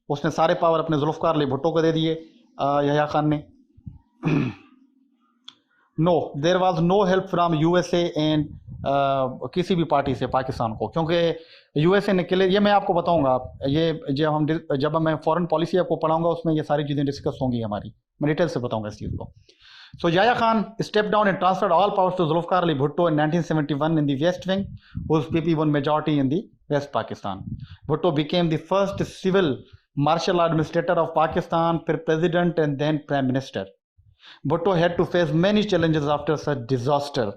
उसने सारे पावर अपने जुल्फकार अली भुट्टो को दे दिए याया खान ने। No, there was no help from USA and किसी भी पार्टी से पाकिस्तान को, क्योंकि यूएसए ने किले, ये मैं आपको बताऊंगा, ये जब मैं फॉरेन पॉलिसी आपको पढ़ाऊंगा उसमें ये सारी चीज़ें डिस्कस होंगी हमारी, मैं डिटेल से बताऊंगा इस चीज़ को। So Yahya Khan stepped down and transferred all powers to Zulfikar Ali Bhutto in 1971 in the West Wing, whose PP won majority in the West Pakistan. Bhutto became the first civil martial administrator of Pakistan, president and then prime minister. Bhutto had to face many challenges after such disaster.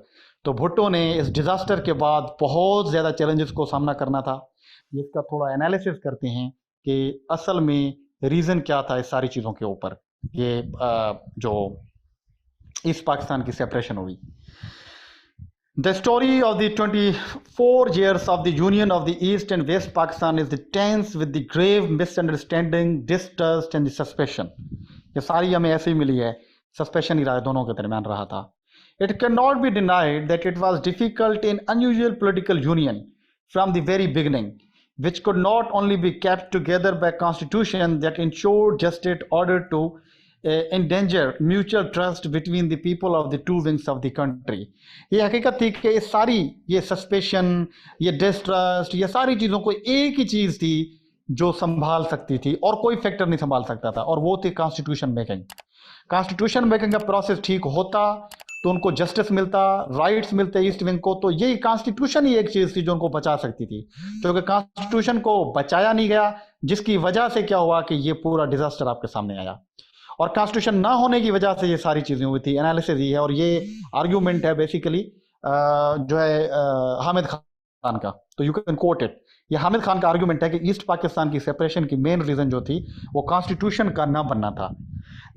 तो भुट्टो ने इस डिजास्टर के बाद बहुत ज़्यादा चैलेंजेस को सामना करना था। इसका थोड़ा एनालिसिस करते हैं कि असल में रीज़न क्या था इस सारी चीज़ों के ऊपर, ये जो ईस्ट पाकिस्तान की सेपरेशन हुई। The story of the 24 years of the union of the East and West Pakistan is tense with the grave misunderstanding, distrust and the suspicion। ये सारी हमें ऐसे ही मिली है, सस्पेशन ही रहा दोनों के दरमियान रहा था। It cannot be denied that it was difficult and unusual political union from the very beginning, which could not only be kept together by constitution that ensured justice order to endanger mutual trust between the people of the two wings of the country। ये हकीकत थी कि ये सस्पेशन, ये डिस्ट्रस्ट, ये सारी चीज़ों को एक ही चीज़ थी जो संभाल सकती थी और कोई फैक्टर नहीं संभाल सकता था, और वो थी कॉन्स्टिट्यूशन मेकिंग। कॉन्स्टिट्यूशन मेकिंग का प्रोसेस ठीक होता तो उनको जस्टिस मिलता, राइट्स मिलते ईस्ट विंग को, तो यही कॉन्स्टिट्यूशन ही एक चीज़ थी जो उनको बचा सकती थी। क्योंकि कॉन्स्टिट्यूशन को बचाया नहीं गया, जिसकी वजह से क्या हुआ कि ये पूरा डिजास्टर आपके सामने आया। और कॉन्स्टिट्यूशन ना होने की वजह से ये सारी चीज़ें हुई थी। एनालिसिस ये है, और ये आर्ग्यूमेंट है बेसिकली जो है हामिद खान का, तो यू कैन कोट इट। ये हामिद खान का आर्ग्यूमेंट है कि ईस्ट पाकिस्तान की सेपरेशन की मेन रीज़न जो थी वो कॉन्स्टिट्यूशन का ना बनना था।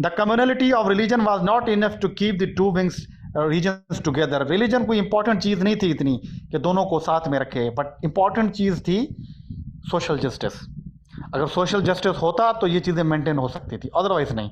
The communality of religion was not enough to keep the two wings regions together. Religion कोई इंपॉर्टेंट चीज़ नहीं थी इतनी कि दोनों को साथ में रखे, बट इंपॉर्टेंट चीज़ थी सोशल जस्टिस। अगर सोशल जस्टिस होता तो ये चीज़ें मेंटेन हो सकती थी, अदरवाइज नहीं।